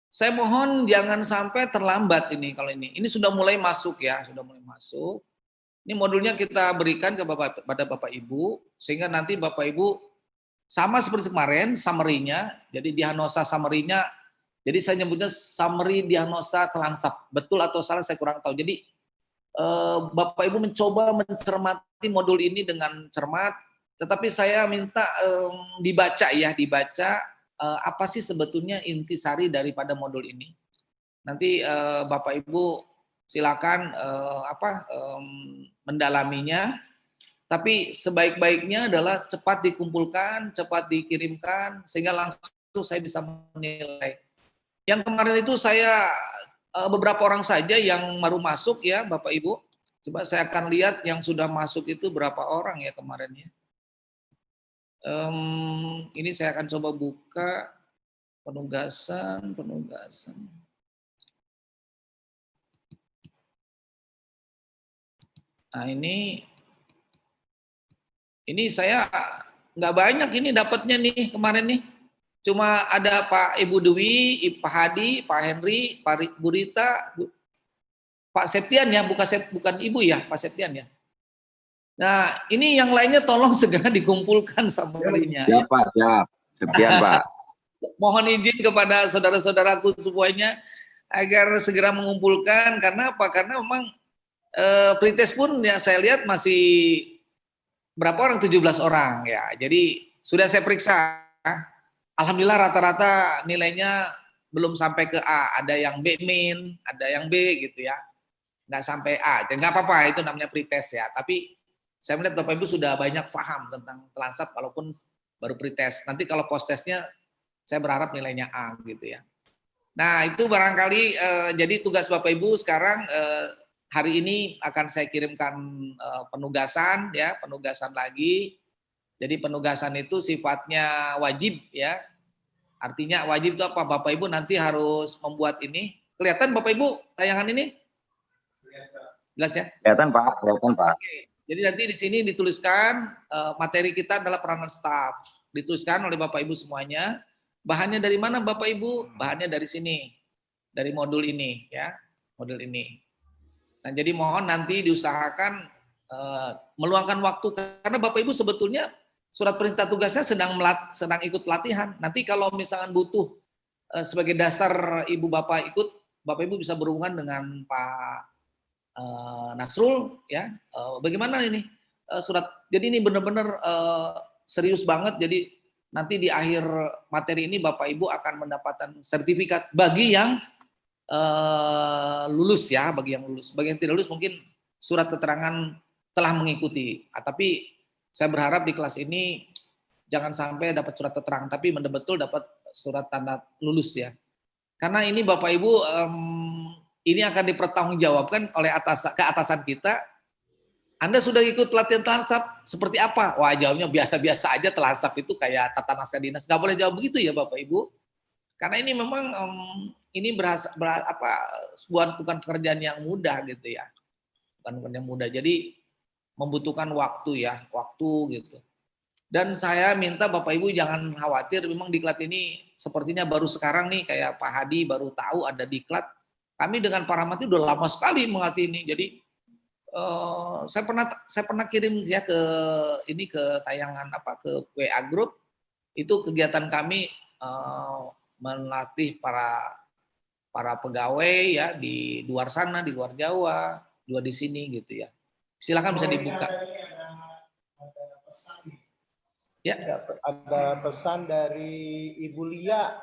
saya mohon jangan sampai terlambat ini kalau ini. Ini sudah mulai masuk ya, sudah mulai masuk. Ini modulnya kita berikan kepada Bapak Ibu sehingga nanti Bapak Ibu sama seperti kemarin summary-nya. Jadi diagnosa summary-nya. Jadi saya nyebutnya summary diagnosa Telansap. Betul atau salah saya kurang tahu. Jadi Bapak Ibu mencoba mencermati modul ini dengan cermat, tetapi saya minta dibaca apa sih sebetulnya intisari daripada modul ini. Nanti Bapak Ibu silakan mendalaminya, tapi sebaik-baiknya adalah cepat dikumpulkan, cepat dikirimkan sehingga langsung saya bisa menilai. Yang kemarin itu saya beberapa orang saja yang baru masuk ya Bapak Ibu. Coba saya akan lihat yang sudah masuk itu berapa orang ya kemarin ya. Ini saya akan coba buka penugasan. Nah ini saya nggak banyak ini dapatnya nih kemarin nih. Cuma ada Pak Ibu Dewi, Pak Hadi, Pak Henry, Pak Bu Rita, Pak Septian ya, bukan Ibu ya, Pak Septian ya. Nah, ini yang lainnya tolong segera dikumpulkan summary-nya. Ya, Pak, ya. Septian, Pak. Mohon izin kepada saudara-saudaraku semuanya agar segera mengumpulkan. Karena apa? Karena memang pretest pun yang saya lihat masih berapa orang? 17 orang ya. Jadi sudah saya periksa. Alhamdulillah rata-rata nilainya belum sampai ke A, ada yang B min, ada yang B gitu ya. Nggak sampai A, nggak apa-apa, itu namanya pretest ya. Tapi saya melihat Bapak Ibu sudah banyak paham tentang Telansap walaupun baru pretest. Nanti kalau post-testnya saya berharap nilainya A gitu ya. Nah itu barangkali jadi tugas Bapak Ibu sekarang hari ini akan saya kirimkan penugasan ya, penugasan lagi. Jadi penugasan itu sifatnya wajib ya. Artinya wajib itu apa? Bapak Ibu nanti harus membuat ini. Kelihatan Bapak Ibu tayangan ini? Jelas ya? Kelihatan Pak, kelihatan Pak. Oke. Jadi nanti di sini dituliskan materi kita adalah peranan staf. Dituliskan oleh Bapak Ibu semuanya. Bahannya dari mana Bapak Ibu? Bahannya dari sini. Dari modul ini ya. Modul ini. Nah, jadi mohon nanti diusahakan meluangkan waktu karena Bapak Ibu sebetulnya surat perintah tugasnya sedang ikut pelatihan. Nanti kalau misalkan butuh sebagai dasar Ibu Bapak ikut, Bapak Ibu bisa berhubungan dengan Pak Nasrul ya. Bagaimana ini surat? Jadi ini benar-benar serius banget. Jadi nanti di akhir materi ini Bapak Ibu akan mendapatkan sertifikat bagi yang lulus ya, bagi yang lulus. Bagi yang tidak lulus mungkin surat keterangan telah mengikuti. Tapi saya berharap di kelas ini jangan sampai dapat surat keterangan, tapi betul-betul dapat surat tanda lulus ya. Karena ini Bapak Ibu ini akan dipertanggungjawabkan oleh keatasan kita. Anda sudah ikut pelatihan Telansap seperti apa? Wah jawabnya biasa-biasa aja, Telansap itu kayak tata naskah dinas. Nggak boleh jawab begitu ya Bapak Ibu. Karena ini memang ini bukan pekerjaan yang mudah gitu ya. Bukan pekerjaan yang mudah. Jadi membutuhkan waktu ya, waktu gitu. Dan saya minta Bapak Ibu jangan khawatir, memang diklat ini sepertinya baru sekarang nih, kayak Pak Hadi baru tahu ada diklat. Kami dengan Pak Rahmat udah lama sekali mengerti ini. Jadi saya pernah kirim ya ke tayangan ke WA Group. Itu kegiatan kami melatih para pegawai ya di luar sana, di luar Jawa, juga di sini gitu ya. Silakan bisa dibuka. Ya. Ada pesan dari Ibu Lia.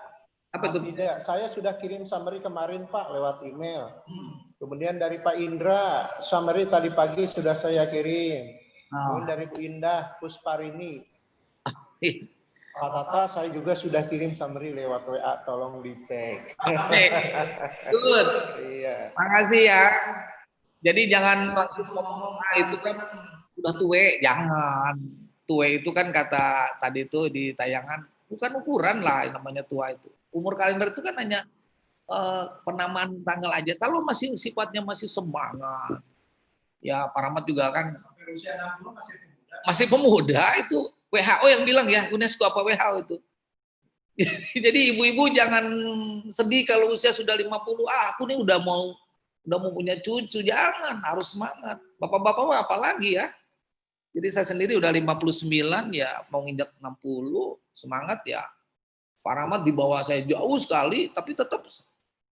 Apa itu? Saya sudah kirim summary kemarin Pak lewat email. Kemudian dari Pak Indra, summary tadi pagi sudah saya kirim. Kemudian dari Bu Indah Pusparini. Pak Tata, saya juga sudah kirim summary lewat WA, tolong dicek. Good. Iya. Makasih ya. Jadi jangan langsung ngomong itu kan udah tue, jangan. Tue itu kan kata tadi itu di tayangan bukan ukuran lah namanya tua itu. Umur kalender itu kan hanya penamaan tanggal aja. Kalau masih sifatnya masih semangat, ya Pak Rahmat juga kan masih pemuda itu. WHO yang bilang ya, UNESCO apa WHO itu. Jadi ibu-ibu jangan sedih kalau usia sudah 50. Aku nih udah mau punya cucu, jangan, harus semangat. Bapak-bapak apalagi ya. Jadi saya sendiri udah 59 ya, mau nginjak 60, semangat ya. Pak Rahmat di bawah saya jauh sekali, tapi tetap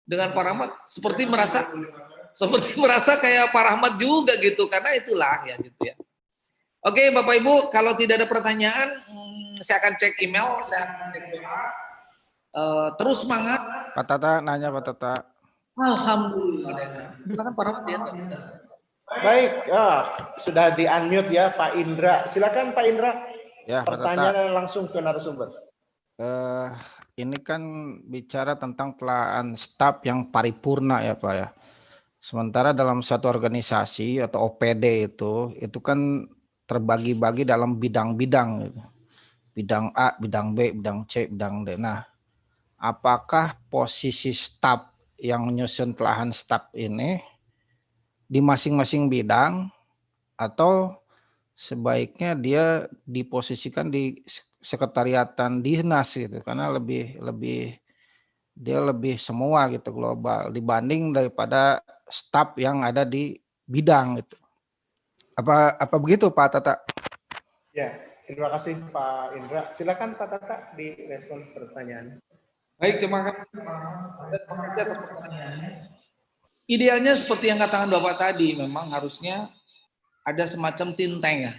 dengan Pak Rahmat seperti merasa kayak Pak Rahmat juga gitu, karena itulah ya gitu ya. Oke Bapak Ibu, kalau tidak ada pertanyaan, saya akan cek email, saya akan cek WA. Terus semangat. Pak Tata nanya Pak Tata. Alhamdulillah. Silakan Pak Rahmat ya. Baik, sudah di-unmute ya Pak Indra. Silakan Pak Indra. Ya, pertanyaan langsung ke narasumber. Ini kan bicara tentang telahan staf yang paripurna ya Pak ya. Sementara dalam satu organisasi atau OPD itu kan terbagi-bagi dalam bidang-bidang. Bidang A, bidang B, bidang C, bidang D. Nah, apakah posisi staf yang menyusun telahan staf ini di masing-masing bidang atau sebaiknya dia diposisikan di sekretariatan dinas gitu, karena dia lebih semua gitu, global dibanding daripada staf yang ada di bidang gitu. Apa begitu Pak Tata? Ya, terima kasih Pak Indra. Silakan Pak Tata direspon pertanyaan. Baik, terima kasih atas pertanyaannya. Idealnya seperti yang katakan Bapak tadi, memang harusnya ada semacam think tank ya.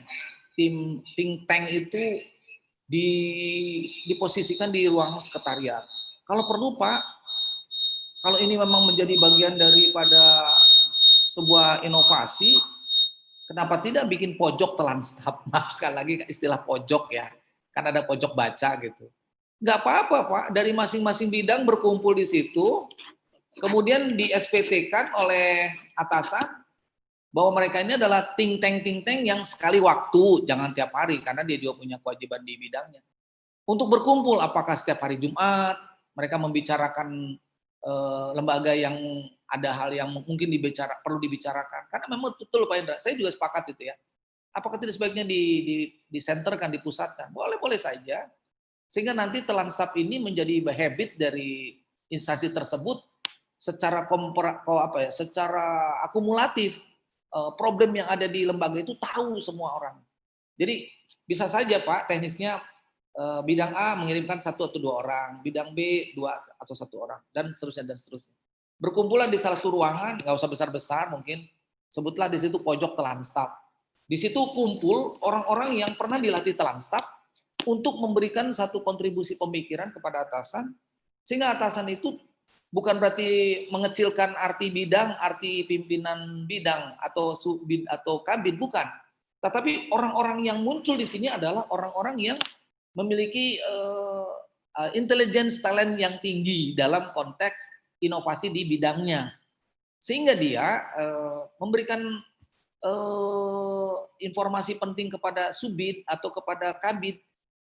Think tank itu diposisikan di ruang sekretariat. Kalau perlu Pak, kalau ini memang menjadi bagian daripada sebuah inovasi, kenapa tidak bikin pojok telan staf? Maaf sekali lagi istilah pojok ya, kan ada pojok baca gitu. Nggak apa-apa Pak, dari masing-masing bidang berkumpul di situ, kemudian di SPT-kan oleh atasan bahwa mereka ini adalah think tank yang sekali waktu, jangan tiap hari, karena dia juga punya kewajiban di bidangnya. Untuk berkumpul, apakah setiap hari Jumat, mereka membicarakan lembaga yang ada hal yang mungkin perlu dibicarakan. Karena memang betul Pak Indra, saya juga sepakat itu ya. Apakah tidak sebaiknya disenterkan, dipusatkan? Boleh-boleh saja. Sehingga nanti telan staf ini menjadi habit dari instansi tersebut secara secara akumulatif. Problem yang ada di lembaga itu tahu semua orang. Jadi bisa saja Pak, teknisnya bidang A mengirimkan 1 atau 2 orang, bidang B 2 atau 1 orang, dan seterusnya dan seterusnya. Berkumpulan di salah satu ruangan, nggak usah besar-besar mungkin, sebutlah di situ pojok telan staf. Di situ kumpul orang-orang yang pernah dilatih telan staf untuk memberikan satu kontribusi pemikiran kepada atasan, sehingga atasan itu bukan berarti mengecilkan arti bidang, arti pimpinan bidang atau subbid atau kabid, bukan. Tetapi orang-orang yang muncul di sini adalah orang-orang yang memiliki intelligence talent yang tinggi dalam konteks inovasi di bidangnya. Sehingga dia memberikan informasi penting kepada subbid atau kepada kabid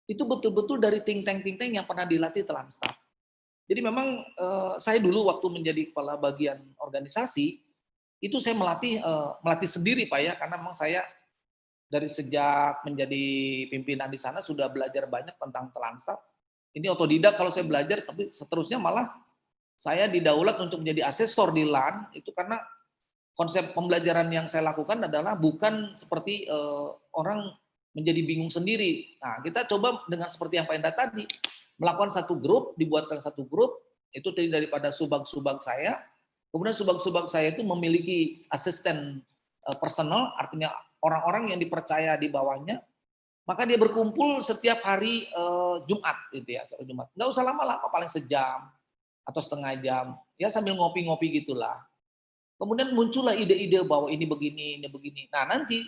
itu betul-betul dari think tank yang pernah dilatih telan staf. Jadi memang saya dulu waktu menjadi kepala bagian organisasi itu saya melatih sendiri Pak ya, karena memang saya dari sejak menjadi pimpinan di sana sudah belajar banyak tentang telan staf. Ini otodidak kalau saya belajar, tapi seterusnya malah saya didaulat untuk menjadi asesor di LAN itu karena konsep pembelajaran yang saya lakukan adalah bukan seperti orang menjadi bingung sendiri. Nah, kita coba dengan seperti yang Pak Indra tadi, melakukan satu grup, dibuatkan satu grup, itu terdiri daripada subag-subag saya, kemudian subag-subag saya itu memiliki asisten personal, artinya orang-orang yang dipercaya di bawahnya, maka dia berkumpul setiap hari Jumat, gitu ya, Jumat. Nggak usah lama-lama, paling sejam atau setengah jam, ya sambil ngopi-ngopi gitulah. Kemudian muncullah ide-ide bahwa ini begini, ini begini. Nah nanti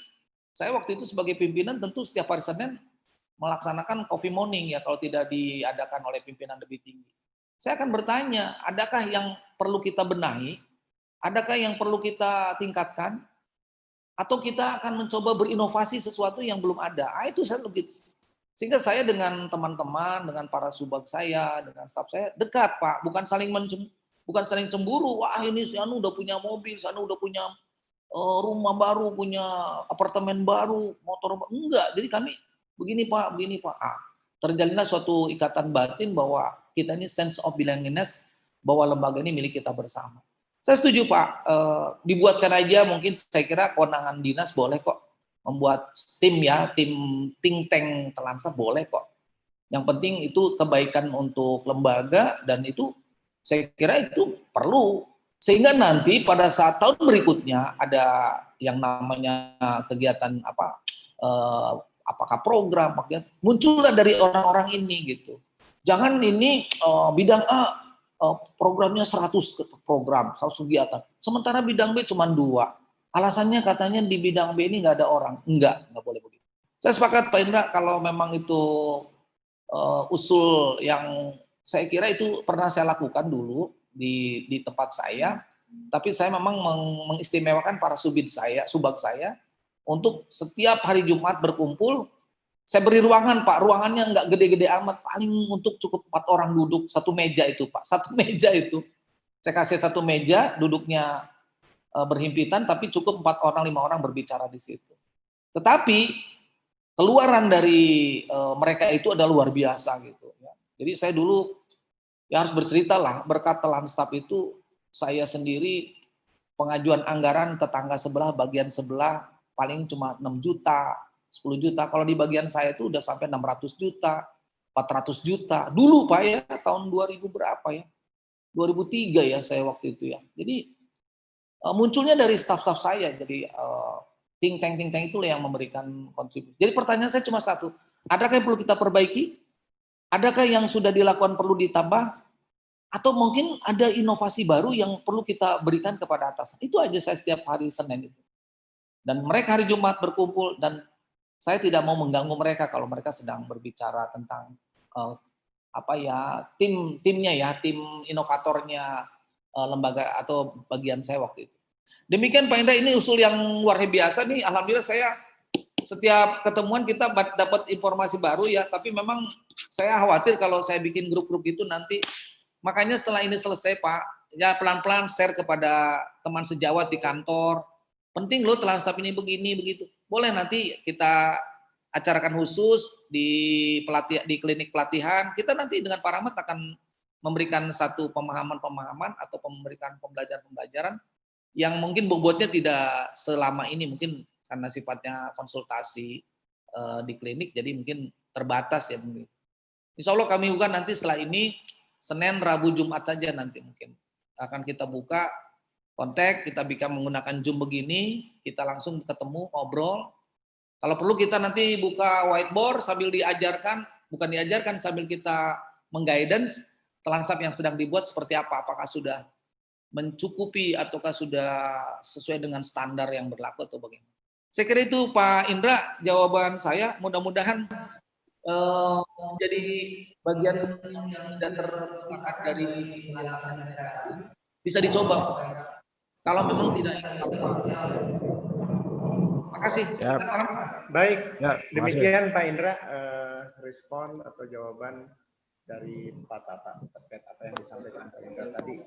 saya waktu itu sebagai pimpinan tentu setiap hari Senin melaksanakan coffee morning ya kalau tidak diadakan oleh pimpinan lebih tinggi. Saya akan bertanya, adakah yang perlu kita benahi, adakah yang perlu kita tingkatkan, atau kita akan mencoba berinovasi sesuatu yang belum ada. Itu saya lebih. Sehingga saya dengan teman-teman, dengan para subag saya, dengan staf saya dekat Pak, bukan saling cemburu. Wah ini si Anu udah punya mobil, si Anu udah punya rumah baru, punya apartemen baru, motor baru. Enggak. Jadi kami begini Pak, begini Pak. Terjalinlah suatu ikatan batin bahwa kita ini sense of belongingness, bahwa lembaga ini milik kita bersama. Saya setuju Pak, dibuatkan aja mungkin saya kira kewenangan dinas boleh kok membuat tim ya, tim think tank telan staf boleh kok. Yang penting itu kebaikan untuk lembaga dan itu saya kira itu perlu. Sehingga nanti pada saat tahun berikutnya ada yang namanya kegiatan apakah program, muncullah dari orang-orang ini gitu. Jangan ini bidang A programnya 100 program, 100 kegiatan. Sementara bidang B cuma 2. Alasannya katanya di bidang B ini nggak ada orang. Enggak boleh begitu. Saya sepakat Pak Indra kalau memang itu usul yang saya kira itu pernah saya lakukan dulu di tempat saya. Tapi saya memang mengistimewakan para subag saya untuk setiap hari Jumat berkumpul. Saya beri ruangan Pak, ruangannya nggak gede-gede amat, paling untuk cukup 4 orang duduk, satu meja itu Pak, satu meja itu. Saya kasih satu meja, duduknya berhimpitan, tapi cukup 4 orang, 5 orang berbicara di situ. Tetapi keluaran dari mereka itu adalah luar biasa gitu. Ya. Jadi saya dulu ya harus bercerita lah, berkat telan staf itu saya sendiri pengajuan anggaran tetangga sebelah, bagian sebelah paling cuma 6 juta, 10 juta. Kalau di bagian saya itu udah sampai 600 juta, 400 juta. Dulu Pak ya, tahun 2000 berapa ya? 2003 ya saya waktu itu ya. Jadi munculnya dari staf-staf saya. Jadi think tank itulah yang memberikan kontribusi. Jadi pertanyaan saya cuma satu. Adakah yang perlu kita perbaiki? Adakah yang sudah dilakukan perlu ditambah? Atau mungkin ada inovasi baru yang perlu kita berikan kepada atasan. Itu aja saya setiap hari Senin itu. Dan mereka hari Jumat berkumpul, dan saya tidak mau mengganggu mereka kalau mereka sedang berbicara tentang timnya ya, tim inovatornya lembaga atau bagian saya waktu itu. Demikian Pak Indra, ini usul yang luar biasa nih. Alhamdulillah saya setiap ketemuan kita dapat informasi baru ya, tapi memang saya khawatir kalau saya bikin grup-grup itu nanti. Makanya setelah ini selesai Pak, ya pelan-pelan share kepada teman sejawat di kantor. Penting loh telah staf ini begini begitu. Boleh nanti kita acarakan khusus di klinik pelatihan. Kita nanti dengan Pak Rahmat akan memberikan satu pemahaman-pemahaman atau memberikan pembelajaran-pembelajaran yang mungkin bobotnya tidak selama ini, mungkin karena sifatnya konsultasi di klinik, jadi mungkin terbatas ya mungkin. Insya Allah kami buka nanti setelah ini Senin, Rabu, Jumat saja nanti mungkin akan kita buka kontak, kita bisa menggunakan Zoom begini, kita langsung ketemu, ngobrol. Kalau perlu kita nanti buka whiteboard sambil diajarkan, bukan diajarkan, sambil kita mengguidance Telansap yang sedang dibuat seperti apa, apakah sudah mencukupi ataukah sudah sesuai dengan standar yang berlaku atau bagaimana. Saya kira itu Pak Indra jawaban saya, mudah-mudahan jadi bagian yang tidak terpisahkan dari bisa dicoba kalau memang tidak ingin makasih. Ya. Baik, Ya, demikian Pak Indra respon atau jawaban dari Pak Tata terkait apa yang disampaikan Pak Indra tadi.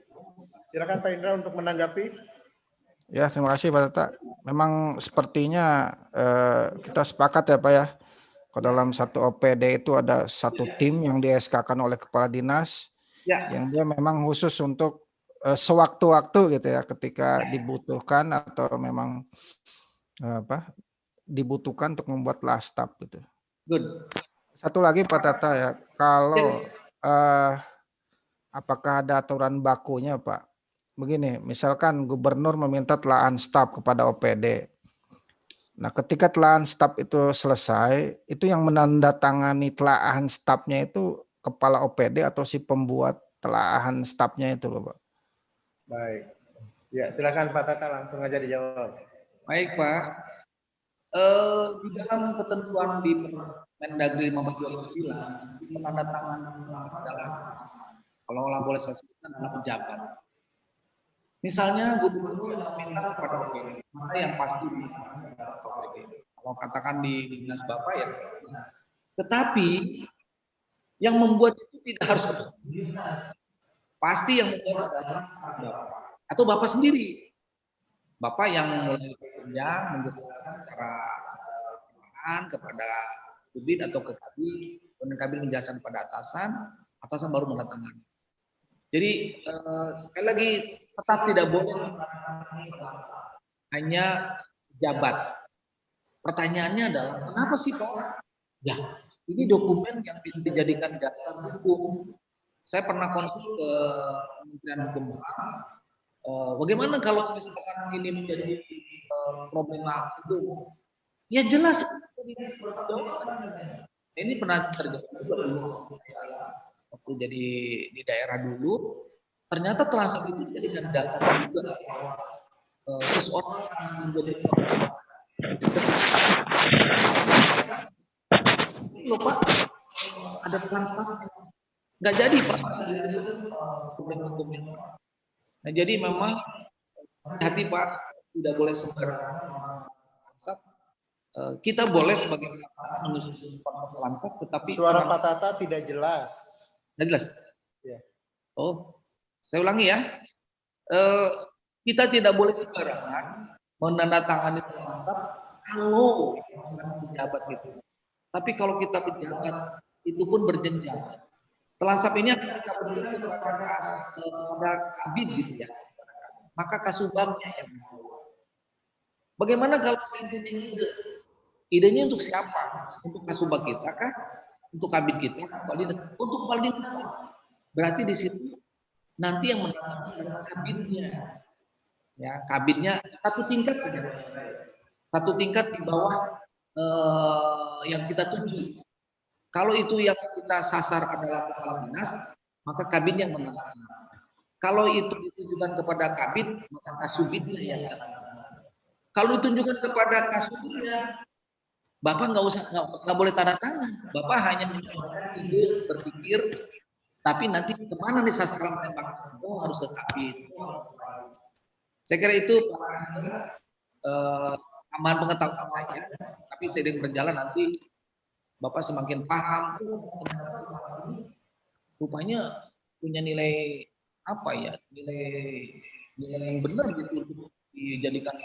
Silakan Pak Indra untuk menanggapi. Ya, terima kasih Pak Tata. Memang sepertinya kita sepakat ya Pak ya. Kalau dalam satu OPD itu ada satu tim yang di-SK-kan oleh Kepala Dinas, yang dia memang khusus untuk sewaktu-waktu gitu ya, ketika dibutuhkan atau memang dibutuhkan untuk membuat lastap gitu. Good. Satu lagi Pak Tata ya, kalau apakah ada aturan bakunya Pak? Begini, misalkan gubernur meminta telahan staf kepada OPD. Nah, ketika telahan staf itu selesai, itu yang menandatangani telahan stafnya itu kepala OPD atau si pembuat telahan stafnya itu loh Pak. Baik. Ya, silakan Pak Tata langsung aja dijawab. Baik Pak. Di dalam ketentuan di Mendagri nomor 29, si penandatangan adalah, kalau boleh saya sebutkan, adalah pejabat. Misalnya gubernur meminta kepada OPD, maka yang pasti OPD. Kalau katakan di dinas Bapak ya. Tetapi yang membuat itu tidak harus dinas. Pasti yang membuat adalah Bapak atau Bapak sendiri. Bapak yang mulai bekerja menjelaskan secara kepada publik atau ke Kabin, kemudian Kabin menjelaskan kepada atasan baru menandatangani. Jadi sekali lagi tetap tidak boleh hanya jabat. Pertanyaannya adalah kenapa sih Pak? Ya, ini dokumen yang bisa dijadikan dasar hukum. Saya pernah konsul ke Kementerian Hukum. Bagaimana kalau misalkan ini menjadi problema hukum? Ya jelas. Ini pernah terjadi waktu jadi di daerah dulu. Ternyata Telansap itu jadi dan dasar juga seseorang yang menjadi lupa ada Telansap nggak jadi Pak. Nah jadi memang hati Pak tidak boleh sembarangan. Kita boleh sebagai menyusun Telansap, tetapi suara Pak Tata tidak jelas. Tidak jelas. Ya. Oh. Saya ulangi ya, kita tidak boleh sembarangan menandatangani Telansap kalau pejabat gitu. Tapi kalau kita pejabat itu pun berjenjang. Telansap ini akan kita bentuk kepada Kabin gitu ya. Maka Kasubagnya yang bagaimana kalau saya punya ide? Idenya untuk siapa? Untuk Kasubag kita kah? Untuk Kabin kita? Untuk Kepala Dinas. Berarti di situ nanti yang menentukan kabinnya, ya kabinnya satu tingkat saja, satu tingkat di bawah yang kita tuju. Kalau itu yang kita sasar adalah kepala dinas, maka kabin yang menangani. Kalau itu ditujukan kepada kabin, maka kasubitnya yang menangani. Kalau ditujukan kepada kasubitnya, Bapak nggak boleh tanda tangan. Bapak hanya menyuarakan ide, berpikir, tapi nanti kemana nih sasaran tembak? Oh, harus ke kabin. Saya kira itu tambahan pengetahuan saya. Tapi seiring berjalan nanti Bapak semakin paham. Rupanya punya nilai apa ya? Nilai yang benar gitu untuk dijadikan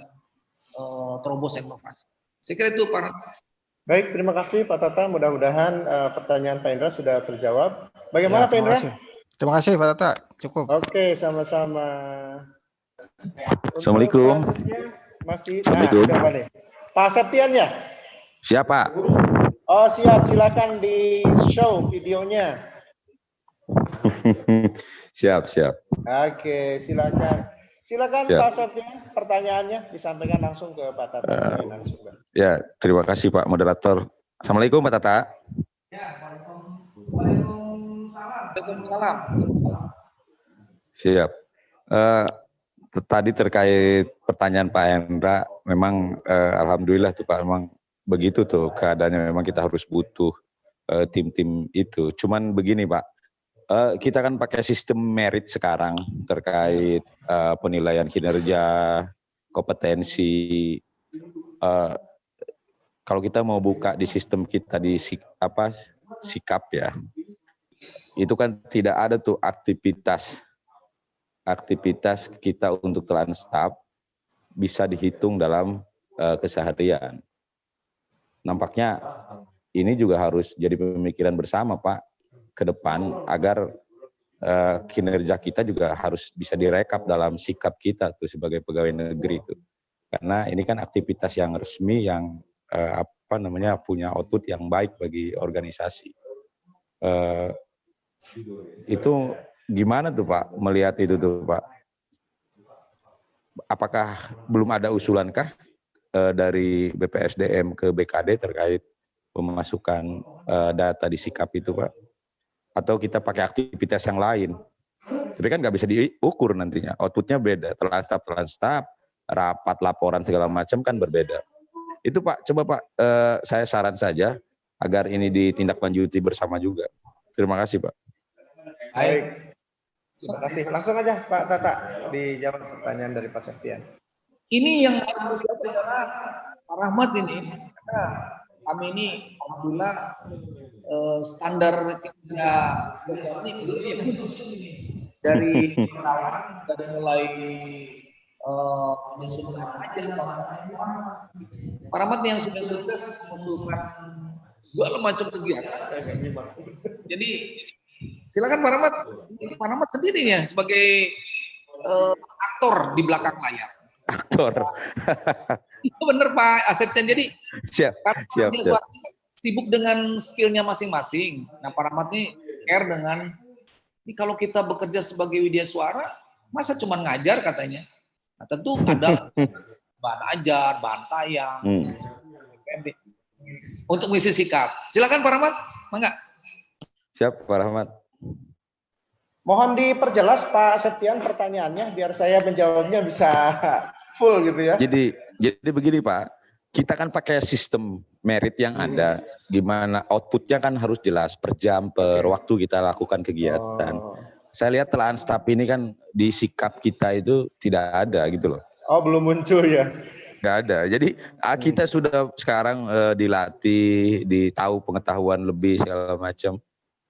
terobosan inovasi. Saya kira itu Pak. Baik, terima kasih Pak Tata. Mudah-mudahan pertanyaan Pak Indra sudah terjawab. Bagaimana Pak Indra? Terima kasih Pak Tata. Cukup. Oke, sama-sama. Assalamualaikum. Masih. Assalamualaikum. Nah, siapa nih? Pak Septian ya? Siapa? Oh siap, silakan di show videonya. Siap. Oke, silakan. Silakan Siap. Pak Septian, pertanyaannya disampaikan langsung ke Pak Tata. Ya, terima kasih Pak Moderator. Assalamualaikum Pak Tata. Waalaikumsalam. Siap. Tadi terkait pertanyaan Pak Hendra, memang alhamdulillah tuh Pak, memang begitu tuh keadaannya, memang kita harus butuh tim-tim itu. Cuman begini Pak, kita kan pakai sistem merit sekarang terkait penilaian kinerja, kompetensi. Kalau kita mau buka di sistem kita di sikap ya, itu kan tidak ada tuh aktivitas kita untuk telan staff bisa dihitung dalam keseharian. Nampaknya ini juga harus jadi pemikiran bersama Pak ke depan agar kinerja kita juga harus bisa direkap dalam sikap kita tuh sebagai pegawai negeri itu. Karena ini kan aktivitas yang resmi yang punya output yang baik bagi organisasi. Itu gimana tuh Pak melihat itu tuh Pak? Apakah belum ada usulankah dari BPSDM ke BKD terkait pemasukan data di sikap itu Pak? Atau kita pakai aktivitas yang lain? Tapi kan nggak bisa diukur nantinya, outputnya beda, telan staff, rapat, laporan segala macam kan berbeda. Itu Pak, coba Pak, saya saran saja agar ini ditindaklanjuti bersama juga. Terima kasih Pak. Baik. Terima kasih. Langsung aja Pak Tata dijawab pertanyaan dari Pak Septian. Ini yang harus dijawab adalah Pak Rahmat ini. Karena kami ini alhamdulillah standar kinerja besar ini dari mulai mengusulkan aja Pak Rahmat yang sudah sukses mengusulkan segala macam kegiatan. Jadi silakan Pak Rahmat. Pak Rahmat sendiri ya sebagai aktor di belakang layar. Aktor. Itu benar Pak Septian. Jadi siap. Sibuk dengan skillnya masing-masing. Nah Pak Rahmat ini care dengan ini kalau kita bekerja sebagai widya suara, masa cuma ngajar katanya. Nah tentu ada bahan ajar, bahan tayang, untuk mengisi sikap. Silakan Pak Rahmat, mangga. Siap Pak Rahmat. Mohon diperjelas Pak Septian pertanyaannya biar saya menjawabnya bisa full gitu ya. Jadi begini Pak, kita kan pakai sistem merit yang ada, gimana outputnya kan harus jelas per jam, per waktu kita lakukan kegiatan. Saya lihat telaan staff ini kan di sikap kita itu tidak ada gitu loh. Oh belum muncul ya? Nggak ada. Jadi kita sudah sekarang dilatih, ditahu pengetahuan lebih segala macam.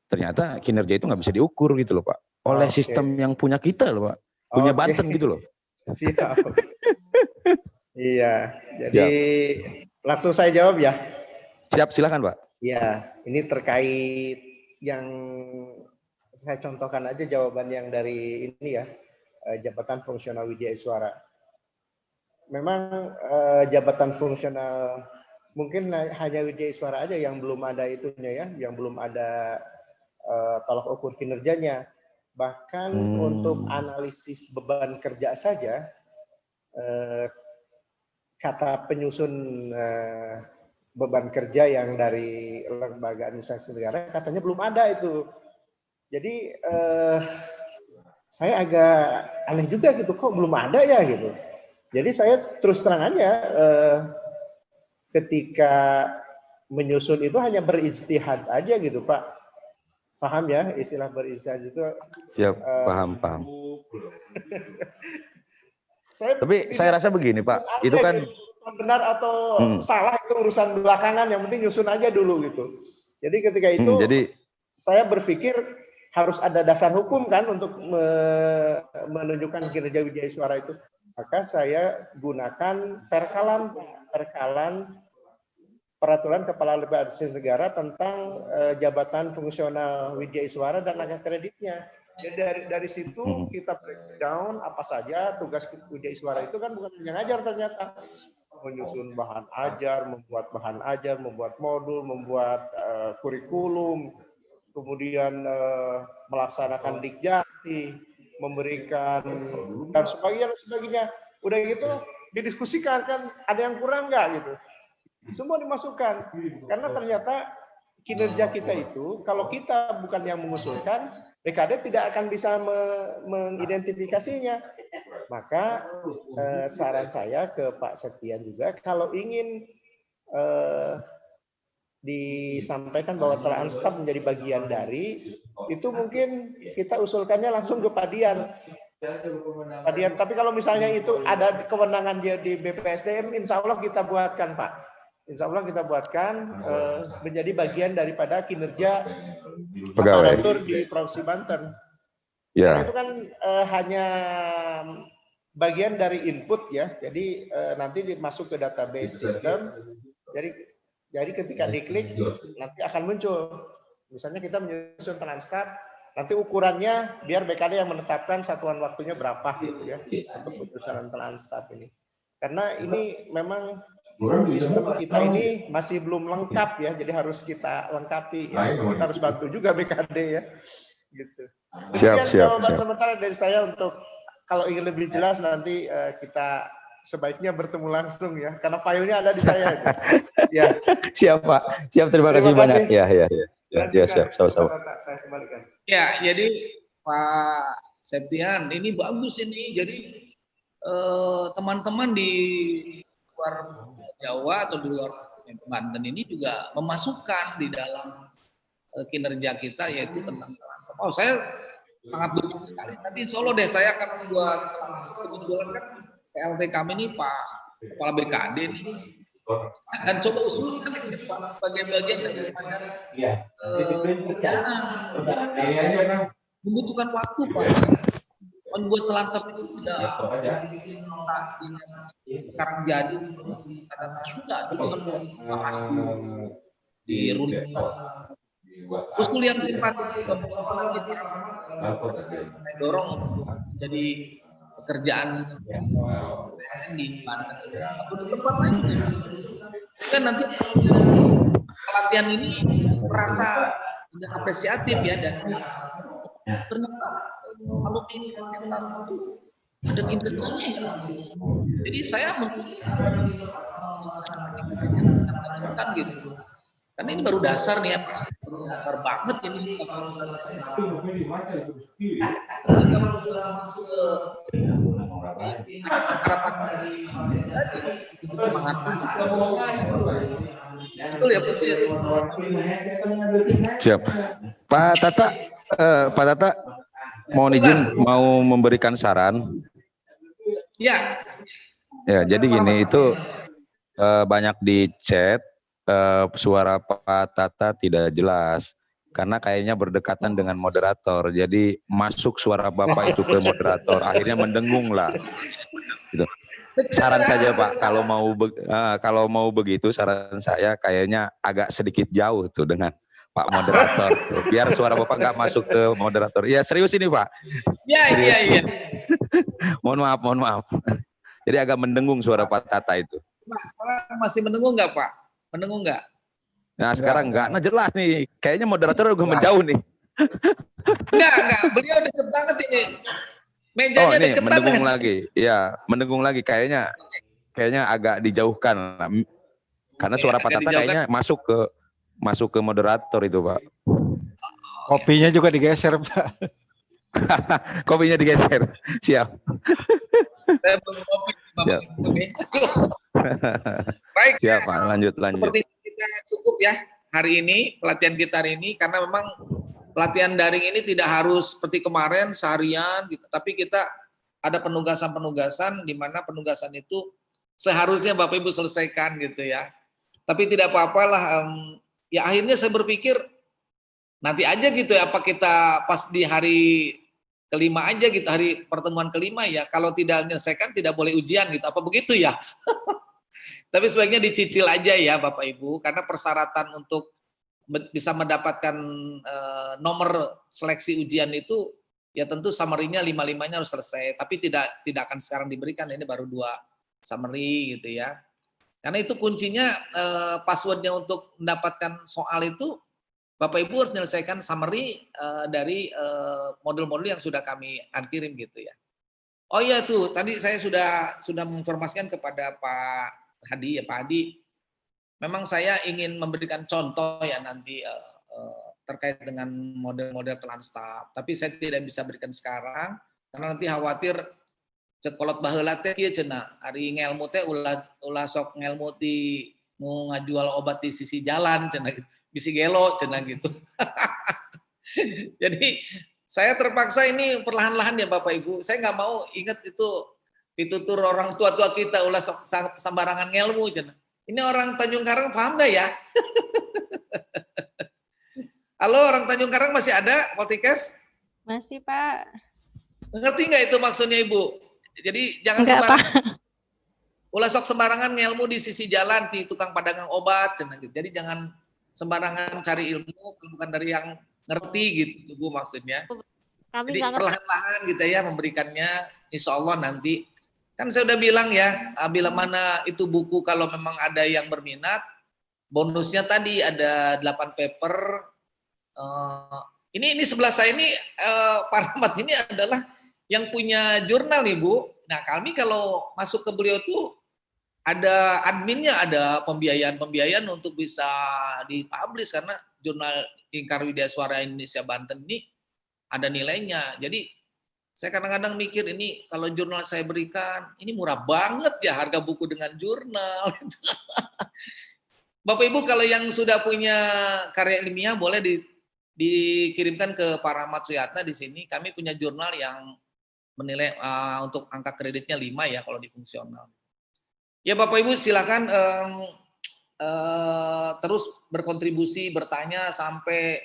Ternyata kinerja itu nggak bisa diukur gitu loh Pak. Oleh sistem yang punya kita loh Pak. Punya Banten gitu loh. Siap. Iya. Jadi langsung saya jawab ya. Siap, silakan Pak. Ya, ini terkait yang saya contohkan aja jawaban yang dari ini ya, jabatan fungsional widya suara. Memang jabatan fungsional mungkin hanya widya suara aja yang belum ada itunya ya, yang belum ada tolak ukur kinerjanya. Bahkan untuk analisis beban kerja saja, kata penyusun beban kerja yang dari lembaga administrasi negara katanya belum ada itu. Jadi saya agak aneh juga gitu, kok belum ada ya gitu. Jadi saya terus terang aja ketika menyusun itu hanya berijtihad aja gitu Pak. Paham ya istilah berijtihad itu? Siap, paham. Tapi tidak saya rasa begini Pak, itu aja kan gitu. Benar atau salah itu urusan belakangan, yang penting nyusun aja dulu gitu. Jadi ketika itu saya berpikir harus ada dasar hukum kan untuk menunjukkan kinerja Widya Iswara itu. Maka saya gunakan perkalan Peraturan Kepala Lembaga Administrasi Negara tentang jabatan fungsional Widya Iswara dan laga kreditnya. Jadi dari situ kita breakdown apa saja tugas Widya Iswara itu kan bukan hanya ngajar ternyata. Menyusun bahan ajar, membuat bahan ajar, membuat modul, membuat kurikulum, kemudian melaksanakan dikjati, memberikan dan sebagainya. Udah gitu didiskusikan kan ada yang kurang nggak gitu. Semua dimasukkan karena ternyata kinerja kita itu kalau kita bukan yang mengusulkan, BKD tidak akan bisa mengidentifikasinya. Maka saran saya ke Pak Septian juga, kalau ingin disampaikan bahwa Transtaf menjadi bagian dari, itu mungkin kita usulkannya langsung ke Padian. Tapi kalau misalnya itu ada kewenangan dia di BPSDM, insya Allah kita buatkan Pak. Insya Allah kita buatkan menjadi bagian daripada kinerja aparatur di Provinsi Banten. Ya. Itu kan hanya bagian dari input ya. Jadi nanti masuk ke database sistem. Jadi ketika diklik nanti akan muncul. Misalnya kita menyusun Transtaf, nanti ukurannya biar BKD yang menetapkan satuan waktunya berapa gitu ya untuk penyusunan Transtaf ini. Karena ini memang sistem kita ini masih belum lengkap ya, jadi harus kita lengkapi. Ya. Kita harus bantu juga BKD ya. Gitu. Siap. Jawaban sementara dari saya untuk kalau ingin lebih jelas nanti kita sebaiknya bertemu langsung ya, karena filenya ada di saya. Ya. Siap Pak, siap terima kasih banyak. Ya, siap, sama-sama. Saya kembalikan. Ya, jadi Pak Septian, ini bagus ini. Jadi teman-teman di luar Jawa atau di luar Banten ini juga memasukkan di dalam kinerja kita yaitu tentang Transtaf. Oh, saya sangat dukung sekali. Nanti insya Allah deh saya akan membuat kebetulan kan PLT kami ini Pak Kepala BKD ini akan coba usulkan ke depan sebagai bagian daripada kerjaan. Membutuhkan waktu Pak. Membuat Transtaf itu tidak dinas sekarang jadi kata sudah dibahas diruntuhkan. Usul yang simpatik itu nanti saya dorong jadi pekerjaan di Banten atau di tempat lain kan nanti pelatihan ini merasa tidak apresiatif ya dan ternyata kalau ingin itu ada kinerjanya ya. Jadi saya melakukan gitu. Karena ini baru dasar nih ya, dasar banget ini. Kalau masuk ke harapan tadi semangat betul ya betul ya. Siap. Pak Tata mohon izin mau memberikan saran. Ya. Ya, jadi gini itu banyak di chat suara Pak Tata tidak jelas karena kayaknya berdekatan dengan moderator. Jadi masuk suara Bapak itu ke moderator, akhirnya mendengung lah. Gitu. Saran saja Pak, kalau mau begitu saran saya kayaknya agak sedikit jauh tuh dengan Pak moderator, tuh. Biar suara Bapak nggak masuk ke moderator. Iya serius ini Pak. Iya. Mohon maaf. Jadi agak mendengung suara Pak Tata itu. Nah, sekarang masih mendengung nggak Pak? Mendengung nggak? Nah sekarang enggak. Nah jelas nih, kayaknya moderator udah menjauh nih. Enggak. Beliau deket banget ini. Mejanya deket banget. Mendengung lagi. Iya, mendengung lagi. Kayaknya agak dijauhkan. Karena suara Pak Tata kayaknya masuk ke moderator itu Pak. Kopinya juga digeser, Pak. Kopinya digeser. Siap. Saya belum kopi, Bapak Ibu. Baik, Siap, Pak. Lanjut. seperti kita cukup ya hari ini, pelatihan kita hari ini, karena memang pelatihan daring ini tidak harus seperti kemarin seharian, gitu. Tapi kita ada penugasan-penugasan di mana penugasan itu seharusnya Bapak Ibu selesaikan gitu ya. Tapi tidak apa-apalah. Ya akhirnya saya berpikir nanti aja gitu ya, apa kita pas di hari kelima aja gitu, hari pertemuan kelima ya, kalau tidak menyelesaikan tidak boleh ujian gitu, apa begitu ya? Tapi sebaiknya dicicil aja ya Bapak Ibu, karena persyaratan untuk bisa mendapatkan nomor seleksi ujian itu ya tentu summary-nya 5-5-nya harus selesai, tapi tidak akan sekarang diberikan, ini baru 2 summary gitu ya. Karena itu kuncinya passwordnya untuk mendapatkan soal itu Bapak Ibu harus menyelesaikan summary dari modul-modul yang sudah kami akan kirim gitu ya. Oh iya tuh, tadi saya sudah menginformasikan kepada Pak Hadi ya, Pak Hadi. Memang saya ingin memberikan contoh ya nanti terkait dengan model-model Transtaf, tapi saya tidak bisa berikan sekarang karena nanti khawatir cekolot baheula teh kieu cenah. Ari ngelmu teh ulah sok ngelmu di ngajual obat di sisi jalan cenah gitu. Bisi gelo cenah gitu. Jadi saya terpaksa ini perlahan-lahan ya Bapak Ibu. Saya nggak mau ingat itu pitutur orang tua-tua kita ulah sembarangan ngelmu cenah. Ini orang Tanjung Karang paham nggak ya? Halo, orang Tanjung Karang masih ada Multikes? Masih, Pak. Ngerti nggak itu maksudnya Ibu? Jadi jangan sembarangan. Ulah sok sembarangan ngelmu di sisi jalan di tukang pedagang obat cenah gitu. Jadi jangan sembarangan cari ilmu bukan dari yang ngerti gitu Bu maksudnya. Jadi perlahan-lahan gitu ya memberikannya, insya Allah nanti. Kan saya udah bilang ya, bila mana itu buku kalau memang ada yang berminat, bonusnya tadi ada 8 paper. Ini sebelah saya ini Pak Rahmat ini adalah yang punya jurnal nih Bu. Nah kami kalau masuk ke beliau tuh ada adminnya, ada pembiayaan untuk bisa dipublish karena jurnal Lingkar Widya Suara Indonesia Banten ini ada nilainya. Jadi saya kadang-kadang mikir ini kalau jurnal saya berikan, ini murah banget ya harga buku dengan jurnal. Bapak Ibu kalau yang sudah punya karya ilmiah boleh dikirimkan ke Pak Rahmat Suyatna di sini. Kami punya jurnal yang menilai untuk angka kreditnya 5 ya kalau di fungsional. Ya Bapak Ibu silakan terus berkontribusi, bertanya sampai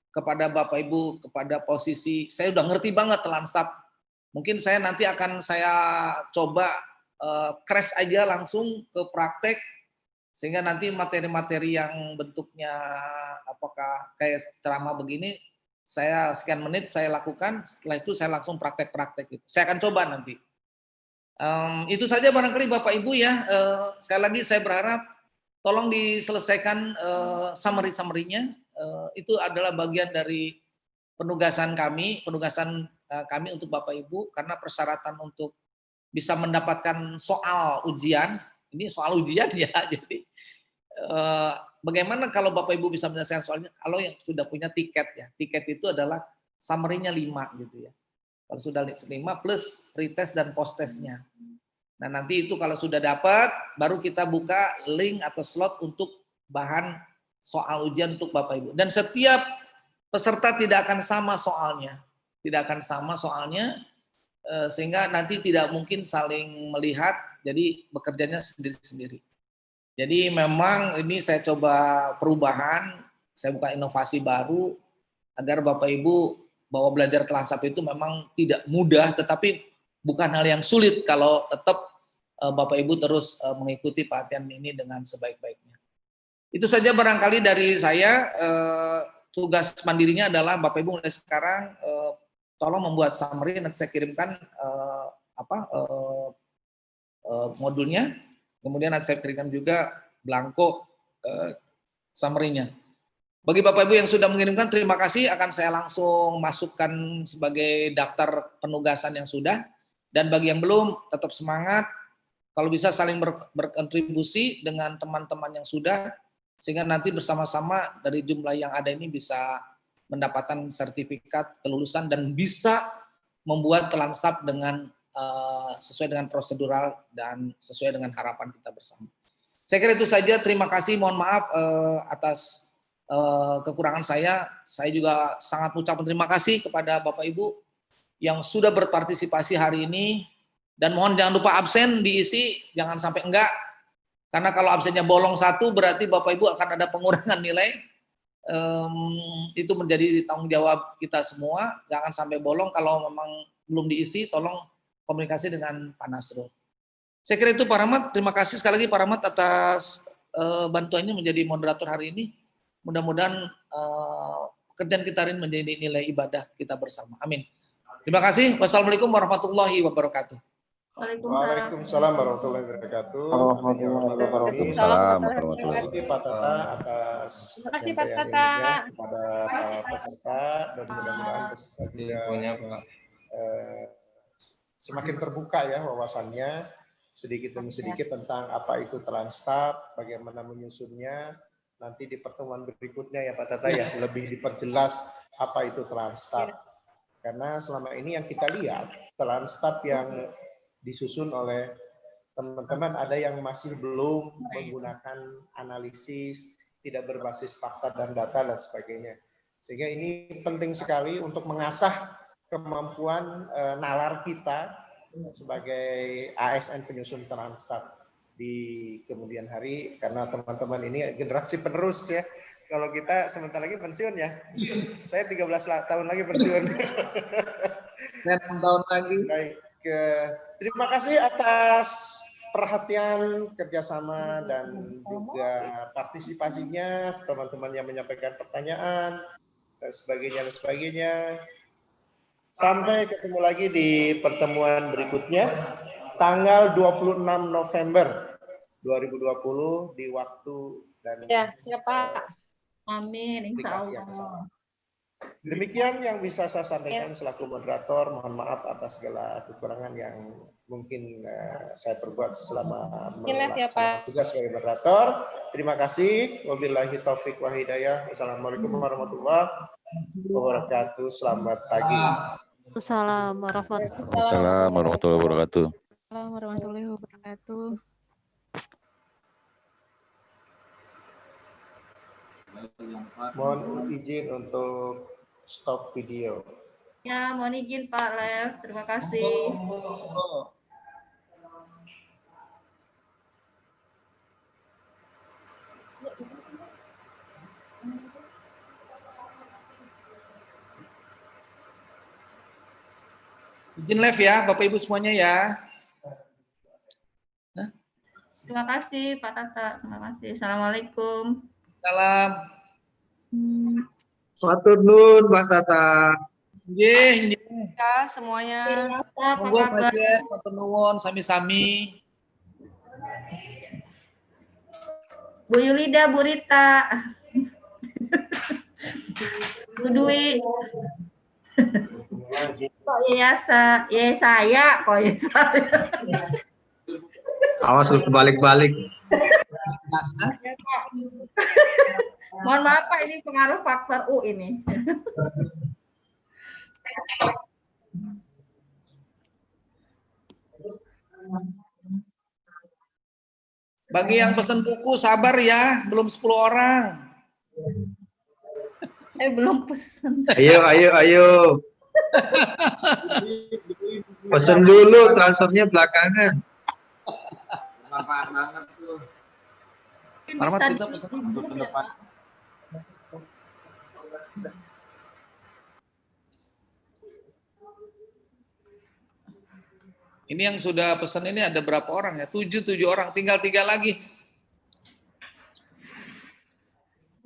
kepada Bapak Ibu, kepada posisi, saya udah ngerti banget Transtaf. Mungkin saya nanti akan saya coba crash aja langsung ke praktek, sehingga nanti materi-materi yang bentuknya apakah kayak ceramah begini, saya sekian menit saya lakukan, setelah itu saya langsung praktek-praktek gitu. Saya akan coba nanti. Itu saja barangkali Bapak Ibu ya. Sekali lagi saya berharap tolong diselesaikan summary-nya. Itu adalah bagian dari penugasan kami untuk Bapak Ibu, karena persyaratan untuk bisa mendapatkan soal ujian, ini soal ujian ya, jadi bagaimana kalau Bapak Ibu bisa menyelesaikan soalnya, kalau yang sudah punya tiket ya, tiket itu adalah summary-nya 5 gitu ya. Kalau sudah 5 plus pretest dan post-testnya. Nah nanti itu kalau sudah dapat, baru kita buka link atau slot untuk bahan soal ujian untuk Bapak Ibu. Dan setiap peserta tidak akan sama soalnya. Tidak akan sama soalnya, sehingga nanti tidak mungkin saling melihat, jadi bekerjanya sendiri-sendiri. Jadi memang ini saya coba perubahan, saya buka inovasi baru, agar Bapak Ibu bahwa belajar Transtaf itu memang tidak mudah, tetapi bukan hal yang sulit kalau tetap Bapak Ibu terus mengikuti pelatihan ini dengan sebaik-baiknya. Itu saja barangkali dari saya. Tugas mandirinya adalah Bapak Ibu mulai sekarang tolong membuat summary, nanti saya kirimkan modulnya, kemudian nanti saya kirimkan juga blanko summary-nya. Bagi Bapak Ibu yang sudah mengirimkan, terima kasih, akan saya langsung masukkan sebagai daftar penugasan yang sudah. Dan bagi yang belum, tetap semangat, kalau bisa saling berkontribusi dengan teman-teman yang sudah, sehingga nanti bersama-sama dari jumlah yang ada ini bisa mendapatkan sertifikat kelulusan dan bisa membuat Telansap dengan sesuai dengan prosedural dan sesuai dengan harapan kita bersama. Saya kira itu saja. Terima kasih. Mohon maaf atas kekurangan saya. Saya juga sangat mengucapkan terima kasih kepada Bapak Ibu yang sudah berpartisipasi hari ini. Dan mohon jangan lupa absen diisi, jangan sampai enggak. Karena kalau absennya bolong satu berarti Bapak Ibu akan ada pengurangan nilai. Itu menjadi tanggung jawab kita semua. Jangan sampai bolong. Kalau memang belum diisi, tolong komunikasi dengan Pak Nasrul. Saya kira itu Pak Rahmat. Terima kasih sekali lagi Pak Rahmat atas bantuannya menjadi moderator hari ini. Mudah-mudahan pekerjaan kita hari ini menjadi nilai ibadah kita bersama. Amin. Terima kasih. Wassalamualaikum warahmatullahi wabarakatuh. Waalaikumsalam warahmatullahi wabarakatuh. Waalaikumsalam warahmatullahi wabarakatuh. Terima kasih Pak Tata atas penyampaiannya kepada para peserta dan mudah-mudahan peserta juga semakin terbuka ya wawasannya sedikit demi sedikit tentang apa itu Telansap, bagaimana menyusunnya. Nanti di pertemuan berikutnya ya Pak Tata ya lebih diperjelas apa itu Telansap. Karena selama ini yang kita lihat Telansap yang disusun oleh teman-teman ada yang masih belum menggunakan analisis, tidak berbasis fakta dan data dan sebagainya. Sehingga ini penting sekali untuk mengasah kemampuan nalar kita sebagai ASN penyusun Telansap di kemudian hari, karena teman-teman ini generasi penerus ya. Kalau kita sebentar lagi pensiun ya. Saya 13 tahun lagi pensiun. 6 tahun lagi. Baik. Terima kasih atas perhatian, kerjasama, dan juga partisipasinya, teman-teman yang menyampaikan pertanyaan, dan sebagainya. Sampai ketemu lagi di pertemuan berikutnya, tanggal 26 November 2020 di waktu dan ya, siapa? Amin, insya Allah. Demikian yang bisa saya sampaikan selaku moderator. Mohon maaf atas segala kekurangan yang mungkin saya perbuat selama melaksanakan tugas sebagai moderator. Terima kasih. Wabillahi taufik wa hidayah. Wassalamualaikum warahmatullahi wabarakatuh. Selamat pagi. Assalamualaikum warahmatullahi wabarakatuh. Assalamualaikum warahmatullahi wabarakatuh. Mohon izin untuk stop video. Ya, mohon izin Pak Lev. Terima kasih. Izin live ya, Bapak Ibu semuanya ya. Terima kasih Pak Tata. Terima kasih. Assalamualaikum. Salam. Matur nuwun Pak Tata. Nggih, Ya, semuanya. monggo Pak Jes, matur nuwun sami-sami. Bu Yulida, Bu Rita, Bu Dwi, kok Yesa, saya, kok saya. Awas lu kebalik-balik. Mohon maaf Pak, ini pengaruh faktor U ini. Bagi yang pesan buku sabar ya, belum 10 orang. Belum pesan. Ayo. Pesen dulu, transfernya belakangan. Manfaat banget tuh. Rahmat kita pesan untuk ke depan. Ini yang sudah pesan ini ada berapa orang ya? 7 orang, tinggal 3 lagi.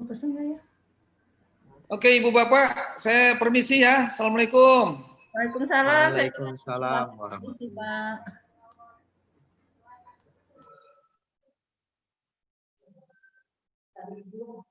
Pesan nggak ya? Oke Ibu Bapak, saya permisi ya. Assalamualaikum. Waalaikumsalam. Waalaikumsalam Terima kasih Pak. Thank you.